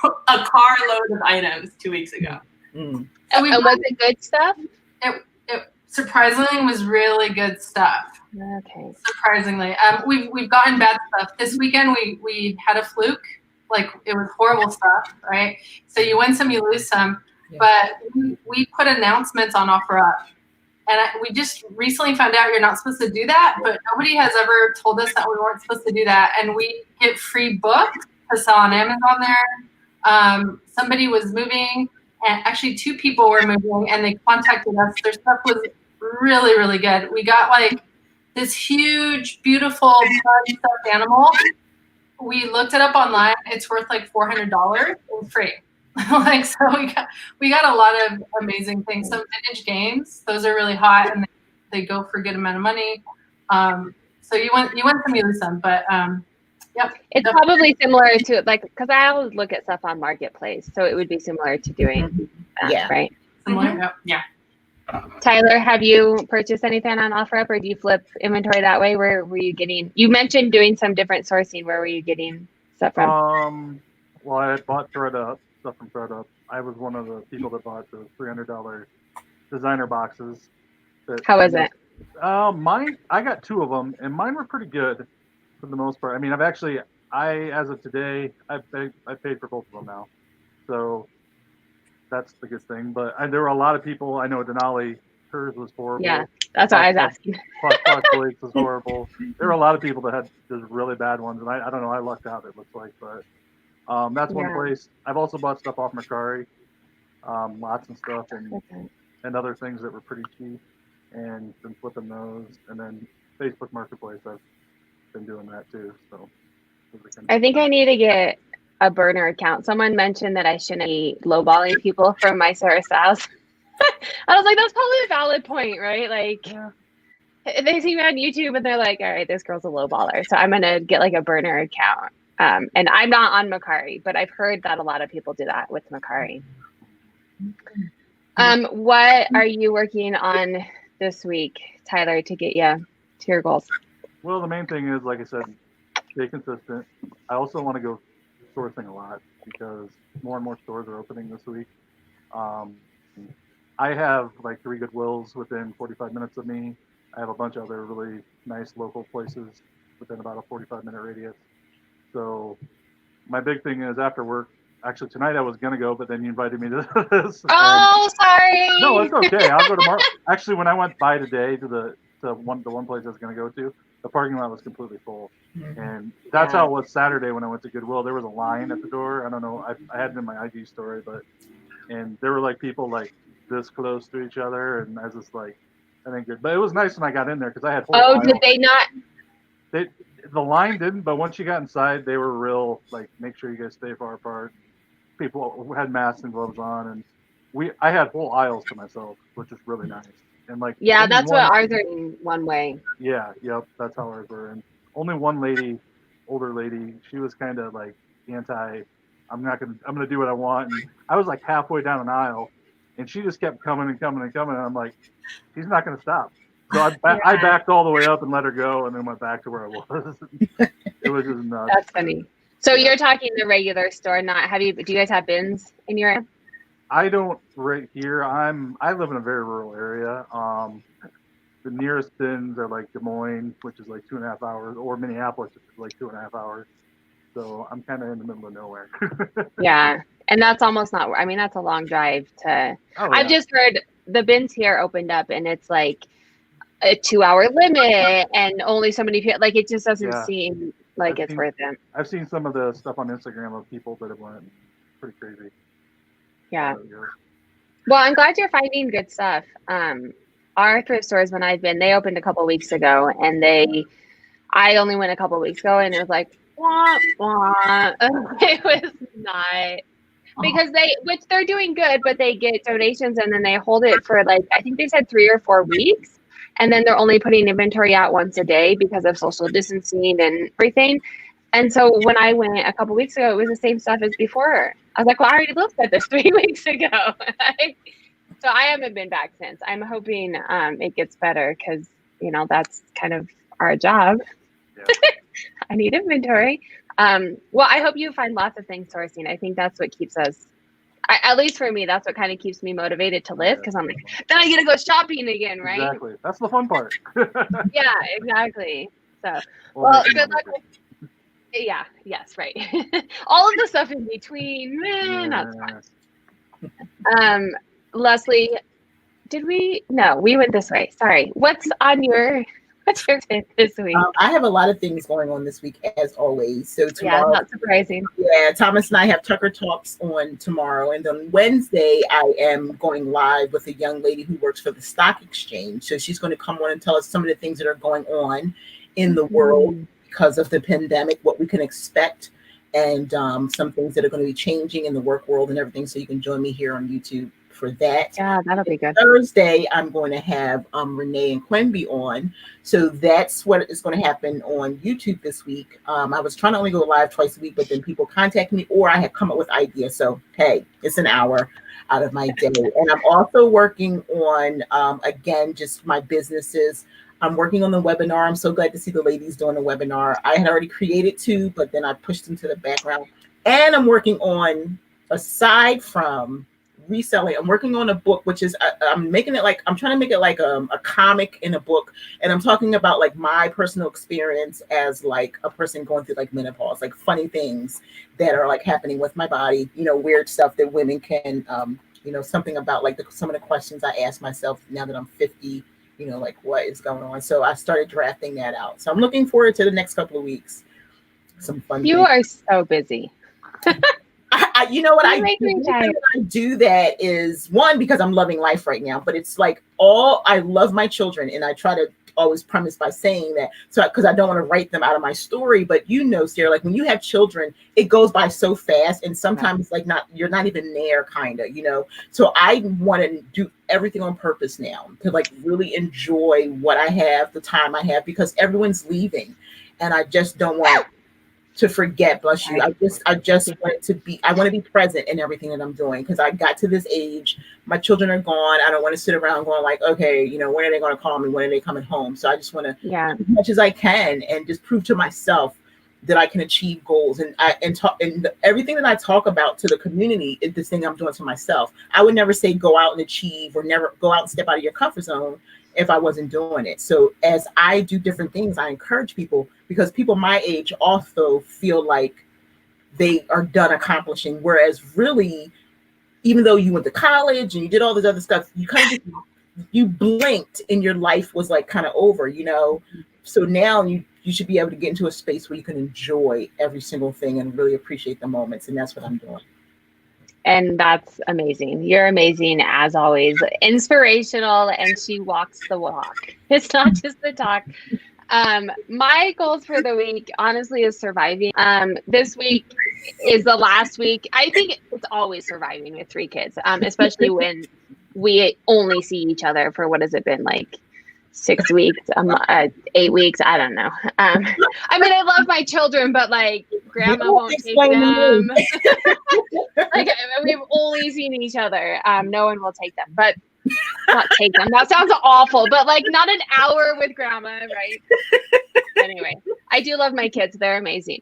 E: A carload of items 2 weeks ago.
C: Mm.
A: So and was it good stuff?
E: It surprisingly was really good stuff.
A: Okay.
E: Surprisingly. We've gotten bad stuff. This weekend we had a fluke. Like it was horrible stuff, right? So you win some, you lose some. Yeah. But we put announcements on OfferUp. And we just recently found out you're not supposed to do that, but nobody has ever told us that we weren't supposed to do that. And we get free books to sell on Amazon there. Somebody was moving, and actually 2 people were moving, and they contacted us. Their stuff was really, really good. We got like this huge, beautiful stuffed animal. We looked it up online. It's worth like $400. It was free. Like, so we got a lot of amazing things. Some vintage games, those are really hot and they go for a good amount of money. So you win some, you lose some, but yep.
A: It's probably similar to like, because I always look at stuff on Marketplace, so it would be similar to doing that,
C: yeah,
A: right?
E: Similar, yeah.
A: Tyler, have you purchased anything on OfferUp, or do you flip inventory that way? Where were you getting? You mentioned doing some different sourcing. Where were you getting stuff from?
B: Well, I had bought stuff from ThredUp. I was one of the people that bought the $300 designer boxes.
A: How was it?
B: Mine, I got 2 of them, and mine were pretty good for the most part. I mean, as of today, I paid for both of them now, so that's the good thing. But there were a lot of people. I know Denali, hers was horrible.
A: Yeah, that's what I was asking.
B: Fox Blades was horrible. There were a lot of people that had just really bad ones, and I don't know. I lucked out. It looks like, but. That's one place. I've also bought stuff off Mercari, lots of stuff and other things that were pretty cheap, and been flipping those. And then Facebook Marketplace, I've been doing that too. So
A: I think I need to get a burner account. Someone mentioned that I shouldn't be lowballing people from my Sarah Styles. I was like, that's probably a valid point, right? Like, they see me on YouTube and they're like, all right, this girl's a lowballer, so I'm gonna get like a burner account. And I'm not on Mercari, but I've heard that a lot of people do that with Mercari. What are you working on this week, Tyler, to get you to your goals?
B: Well, the main thing is, like I said, stay consistent. I also want to go sourcing a lot because more and more stores are opening this week. I have like 3 Goodwills within 45 minutes of me. I have a bunch of other really nice local places within about a 45-minute radius. So my big thing is after work, actually tonight I was going to go, but then you invited me to this.
A: Oh, sorry.
B: No, it's okay. I'll go tomorrow. Actually, when I went by today to the one place I was going to go to, the parking lot was completely full. And that's how it was Saturday when I went to Goodwill. There was a line at the door. I don't know. I had it in my IG story, and there were like people like this close to each other. And I was just like, I think good. But it was nice when I got in there because I had
A: did they not?
B: The line didn't, but once you got inside, they were real, like, make sure you guys stay far apart. People had masks and gloves on, and I had whole aisles to myself, which is really nice. And like,
A: yeah, that's what ours are in one way.
B: Yeah, yep, that's how ours were. And only one lady, older lady, she was kind of like anti. I'm gonna do what I want. And I was like halfway down an aisle, and she just kept coming and coming and coming, and I'm like, she's not gonna stop. So I backed all the way up and let her go, and then went back to where I was. It was just nuts.
A: That's funny. So you're talking the regular store, not do you guys have bins in your area?
B: I don't right here. I live in a very rural area. The nearest bins are like Des Moines, which is like 2.5 hours, or Minneapolis, which is like 2.5 hours. So I'm kind of in the middle of nowhere.
A: Yeah. And that's almost not, I mean, that's a long drive to, I've just heard the bins here opened up and it's like a 2-hour limit and only so many people, like it just doesn't seem like it's worth it.
B: I've seen some of the stuff on Instagram of people that have went pretty crazy.
A: Yeah. Well, I'm glad you're finding good stuff. Our thrift stores, when I've been, they opened a couple weeks ago and I only went a couple weeks ago and it was like, wah, wah. It was not, because which they're doing good, but they get donations and then they hold it for like, I think they said 3 or 4 weeks. And then they're only putting inventory out once a day because of social distancing and everything. And so when I went a couple weeks ago, it was the same stuff as before. I was like, well, I already looked at this 3 weeks ago. So I haven't been back since. I'm hoping it gets better because, you know, that's kind of our job. Yeah. I need inventory. Well, I hope you find lots of things sourcing. I think that's what keeps us, at least for me, that's what kind of keeps me motivated to live, because I'm like, then I get to go shopping again, right?
B: Exactly. That's the fun part.
A: Yeah, exactly. So, well, good luck with, yes, right. All of the stuff in between, not so much. Leslie, we went this way. Sorry. What's your tip this week?
C: I have a lot of things going on this week, as always. So tomorrow,
A: not surprising.
C: Yeah, Thomas and I have Tucker Talks on tomorrow, and on Wednesday, I am going live with a young lady who works for the stock exchange. So she's going to come on and tell us some of the things that are going on in the world because of the pandemic, what we can expect, and some things that are going to be changing in the work world and everything. So you can join me here on YouTube for that.
A: Yeah, that'll be good.
C: Thursday, I'm going to have Renee and Quenby on. So that's what is going to happen on YouTube this week. I was trying to only go live twice a week, but then people contact me, or I have come up with ideas. So, hey, it's an hour out of my day. And I'm also working on, again, just my businesses. I'm working on the webinar. I'm so glad to see the ladies doing the webinar. I had already created 2, but then I pushed them to the background. And I'm working on, aside from reselling, I'm working on a book, which is I'm trying to make it like a comic in a book, and I'm talking about like my personal experience as like a person going through like menopause, like funny things that are like happening with my body, you know, weird stuff that women can, you know, something about like some of the questions I ask myself now that I'm 50, you know, like what is going on. So I started drafting that out. So I'm looking forward to the next couple of weeks. Some fun.
A: You are so busy.
C: You know what I do that is, one, because I'm loving life right now, but it's like I love my children, and I try to always premise by saying that, so because I don't want to write them out of my story. But you know, Sarah, like when you have children, it goes by so fast, and sometimes it's like you're not even there, kind of, you know. So I want to do everything on purpose now to like really enjoy what I have, the time I have, because everyone's leaving, and I just don't want to forget, bless you. I just want to be present in everything that I'm doing, because I got to this age, my children are gone. I don't want to sit around going like, okay, you know, when are they going to call me? When are they coming home? So I just want to, as much as I can, and just prove to myself that I can achieve goals, and everything that I talk about to the community is this thing I'm doing to myself. I would never say go out and achieve, or never go out and step out of your comfort zone if I wasn't doing it. So as I do different things, I encourage people, because people my age also feel like they are done accomplishing. Whereas really, even though you went to college and you did all this other stuff, you kind of you blinked and your life was like kind of over, you know? So now you should be able to get into a space where you can enjoy every single thing and really appreciate the moments. And that's what I'm doing.
A: And that's amazing. You're amazing, as always. Inspirational, and she walks the walk. It's not just the talk. My goals for the week, honestly, is surviving. This week is the last week. I think it's always surviving with 3 kids, especially when we only see each other for, what has it been, like 6 weeks, 8 weeks? I don't know. I mean, I love my children, but like grandma won't take them. Like we've only seen each other. No one will take them, but not take them. That sounds awful, but like not an hour with grandma, right? Anyway, I do love my kids. They're amazing.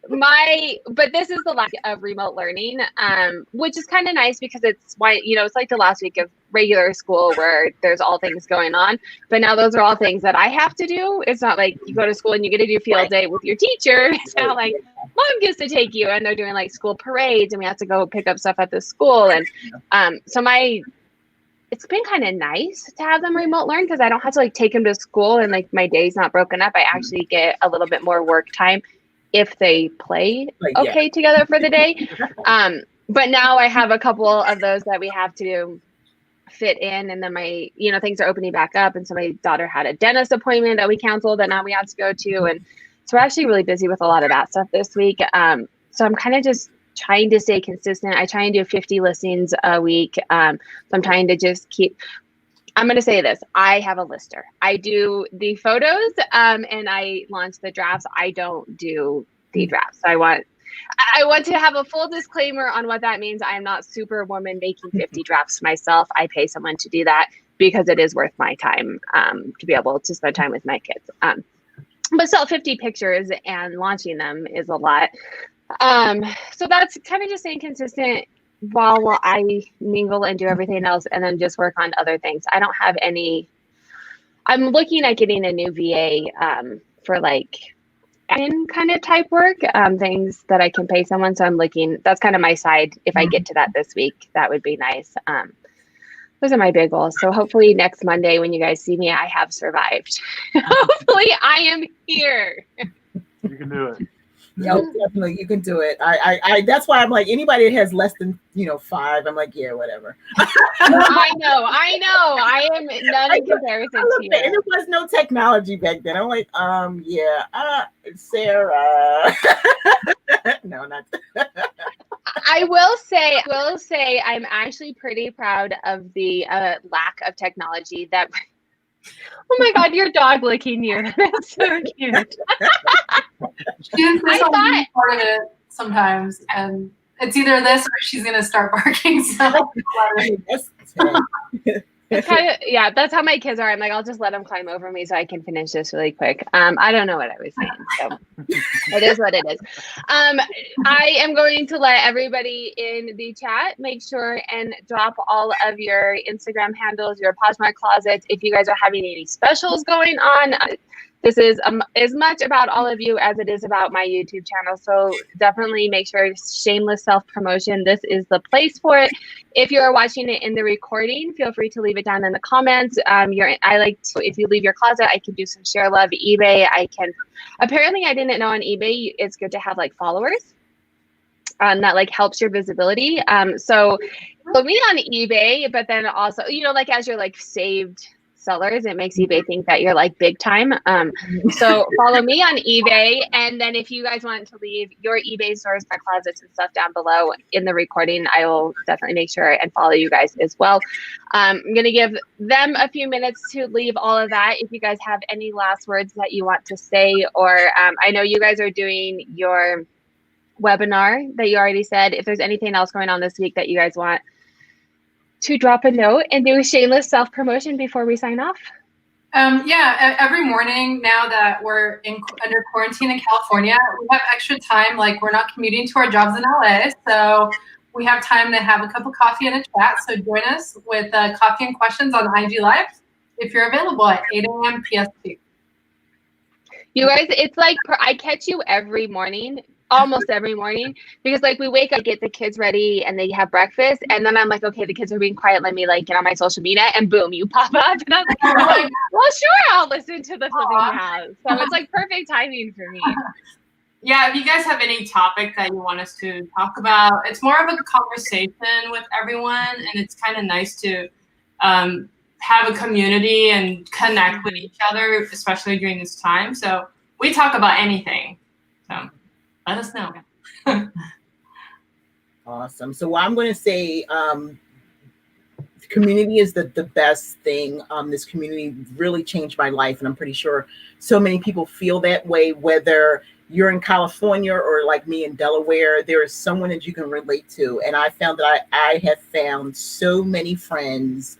A: but this is the last of remote learning, which is kind of nice because it's why, it's like the last week of regular school where there's all things going on, but now those are all things that I have to do. It's not like you go to school and you get to do field day with your teacher. It's not like mom gets to take you and they're doing like school parades and we have to go pick up stuff at the school. And so it's been kind of nice to have them remote learn because I don't have to like take them to school and like my day's not broken up. I actually get a little bit more work time if they play together for the day. But now I have a couple of those that we have to fit in, and then my, things are opening back up. And so my daughter had a dentist appointment that we canceled that now we have to go to. And so we're actually really busy with a lot of that stuff this week. So I'm kind of just trying to stay consistent. I try and do 50 listings a week. So I'm trying to just I'm going to say this. I have a lister. I do the photos and I launch the drafts. I don't do the drafts. I want to have a full disclaimer on what that means. I am not Superwoman making 50 drafts myself. I pay someone to do that because it is worth my time to be able to spend time with my kids. But still, 50 pictures and launching them is a lot. So that's kind of just staying consistent while I mingle and do everything else and then just work on other things. I don't have I'm looking at getting a new VA for like admin kind of type work, things that I can pay someone. So I'm looking, that's kind of my side. If I get to that this week, that would be nice. Those are my big goals. So hopefully next Monday when you guys see me, I have survived. Hopefully I am here.
B: You can do it.
C: Yeah, definitely, you can do it. I that's why I'm like, anybody that has less than 5, I'm like, yeah, whatever.
A: I know. I am none in comparison to you.
C: And there was no technology back then. I'm like, Sarah. No, not.
A: I will say, I'm actually pretty proud of the lack of technology that. Oh my God, your dog licking you. That's so cute.
E: I thought part of it sometimes, and it's either this or she's gonna start barking. So
A: it's kind of, yeah, that's how my kids are. I'm like, I'll just let them climb over me so I can finish this really quick. I don't know what I was saying, so it is what it is. I am going to let everybody in the chat make sure and drop all of your Instagram handles, your PoshMark closets. If you guys are having any specials going on, this is as much about all of you as it is about my YouTube channel. So definitely make sure shameless self-promotion. This is the place for it. If you're watching it in the recording, feel free to leave it down in the comments. If you leave your closet, I can do some share love eBay. Apparently I didn't know on eBay, it's good to have like followers. That like helps your visibility. So follow me on eBay, but then also, like as you're like saved sellers, it makes eBay think that you're like big time. So follow me on eBay. And then if you guys want to leave your eBay stores, my closets and stuff down below in the recording, I will definitely make sure and follow you guys as well. I'm going to give them a few minutes to leave all of that. If you guys have any last words that you want to say, or I know you guys are doing your webinar that you already said. If there's anything else going on this week that you guys want to drop a note and do a shameless self-promotion before we sign off.
E: Every morning now that we're under quarantine in California, we have extra time. Like we're not commuting to our jobs in LA, so we have time to have a cup of coffee and a chat. So join us with coffee and questions on IG Live if you're available at 8 a.m. PST.
A: You guys, it's like I catch you every morning. Almost every morning, because like we wake up, get the kids ready and they have breakfast, and then I'm like, okay, the kids are being quiet, let me like get on my social media, and boom, you pop up, and I'm like, oh, well, sure, I'll listen to the flipping house. So it's like perfect timing for me.
D: Yeah, if you guys have any topic that you want us to talk about, it's more of a conversation with everyone, and it's kind of nice to have a community and connect with each other, especially during this time. So we talk about anything. So let us know.
C: Awesome. So what I'm going to say, community is the best thing. This community really changed my life, and I'm pretty sure so many people feel that way, whether you're in California or like me in Delaware. There is someone that you can relate to. And I found that I have found so many friends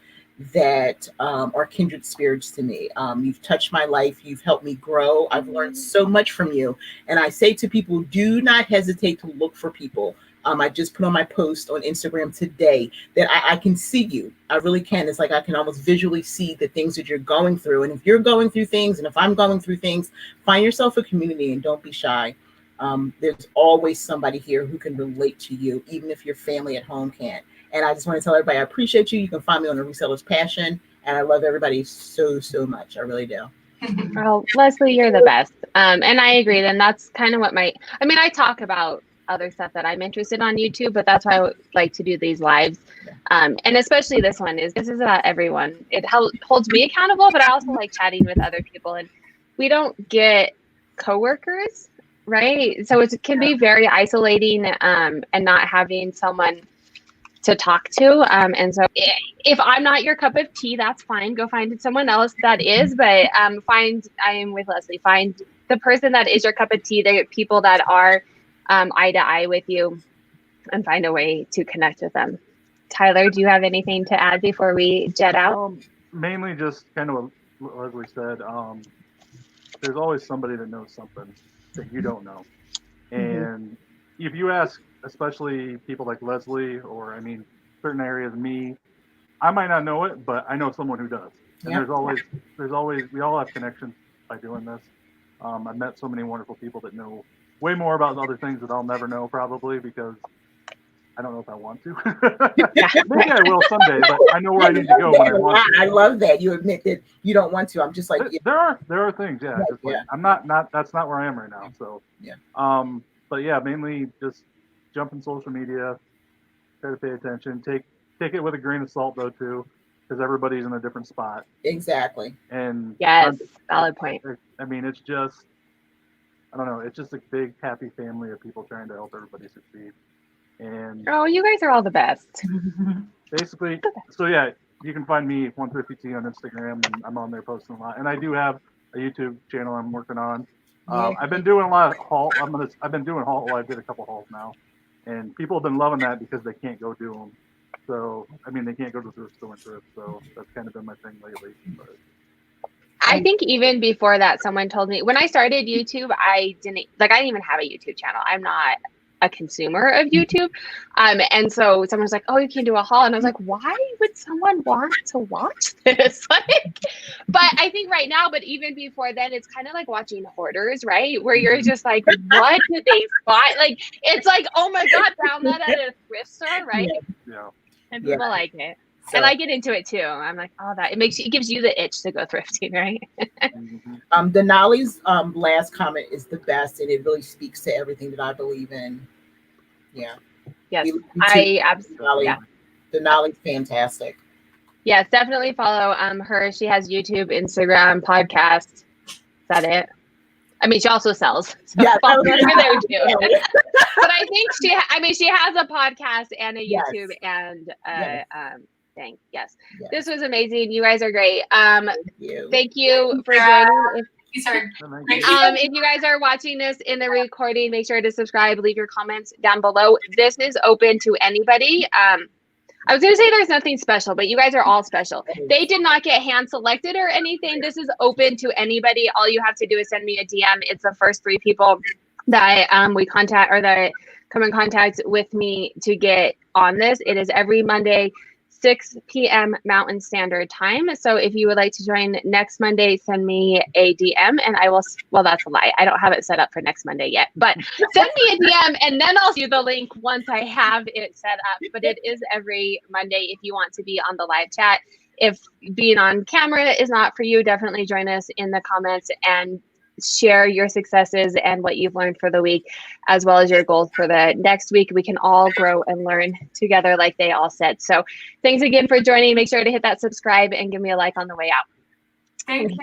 C: that are kindred spirits to me. You've touched my life. You've helped me grow. I've learned so much from you. And I say to people, do not hesitate to look for people. I just put on my post on Instagram today that I can see you. I really can. It's like I can almost visually see the things that you're going through. And if you're going through things, and if I'm going through things, find yourself a community and don't be shy. There's always somebody here who can relate to you, even if your family at home can't. And I just want to tell everybody, I appreciate you. You can find me on The Reseller's Passion. And I love everybody so, so much. I really do.
A: Well, Leslie, you're the best. And I agree. Then that's kind of what I talk about other stuff that I'm interested on YouTube, but that's why I would like to do these lives. And especially this is about everyone. It holds me accountable, but I also like chatting with other people. And we don't get coworkers, right? So it can be very isolating and not having someone to talk to. And so if I'm not your cup of tea, that's fine. Go find someone else that is, but I am with Leslie. Find the person that is your cup of tea, the people that are eye to eye with you, and find a way to connect with them. Tyler, do you have anything to add before we jet out?
B: Mainly just kind of what Leslie said. There's always somebody that knows something that you don't know. And if you ask, especially people like Leslie, or certain areas, me, I might not know it, but I know someone who does. And there's always, we all have connections by doing this. I've met so many wonderful people that know way more about other things that I'll never know, probably, because I don't know if I want to. Maybe I will someday, but I know where I need to go when I want to.
C: I love that you admit that you don't want to. I'm just like,
B: there are things, like, I'm not that's not where I am right now. So but yeah, mainly just jump in social media, try to pay attention, take it with a grain of salt though too, because everybody's in a different spot.
C: Exactly.
B: And
A: yes, valid point.
B: It's just, I don't know, it's just a big happy family of people trying to help everybody succeed. And
A: you guys are all the best.
B: Basically, so yeah, you can find me 150T on Instagram, and I'm on there posting a lot. And I do have a YouTube channel I'm working on. I've been doing a lot of haul. I've been doing haul. Well, I did a couple hauls now, and people have been loving that because they can't go do them. So they can't go to the thrift store and thrift. So that's kind of been my thing lately. But
A: I think even before that, someone told me when I started YouTube, I didn't even have a YouTube channel. I'm not a consumer of YouTube. And so someone was like, oh, you can do a haul. And I was like, why would someone want to watch this? But I think right now, but even before then, it's kind of like watching Hoarders, right? Where you're just like, what did they find? Like, it's like, oh my God, found that at a thrift store, right?
B: Yeah.
A: And people like it. So, and I get into it too. I'm like, it gives you the itch to go thrifting, right?
C: Denali's last comment is the best, and it really speaks to everything that I believe in. Yeah.
A: Yes, I absolutely. Yeah.
C: Denali's fantastic.
A: Yes, definitely follow her. She has YouTube, Instagram, podcast. Is that it? She also sells. So follow her there too. But I think she has a podcast and a YouTube and yes. This was amazing. You guys are great. Thank you for joining. If you guys are watching this in the recording, make sure to subscribe, leave your comments down below. This is open to anybody. I was going to say there's nothing special, but you guys are all special. They did not get hand selected or anything. This is open to anybody. All you have to do is send me a DM. It's the first 3 people that we contact or that come in contact with me to get on this. It is every Monday, 6 p.m. Mountain Standard Time. So if you would like to join next Monday, send me a DM and I will, well, that's a lie. I don't have it set up for next Monday yet, but send me a DM and then I'll see the link once I have it set up. But it is every Monday if you want to be on the live chat. If being on camera is not for you, definitely join us in the comments and share your successes and what you've learned for the week, as well as your goals for the next week. We can all grow and learn together, like they all said. So thanks again for joining. Make sure to hit that subscribe and give me a like on the way out.
E: Thank you.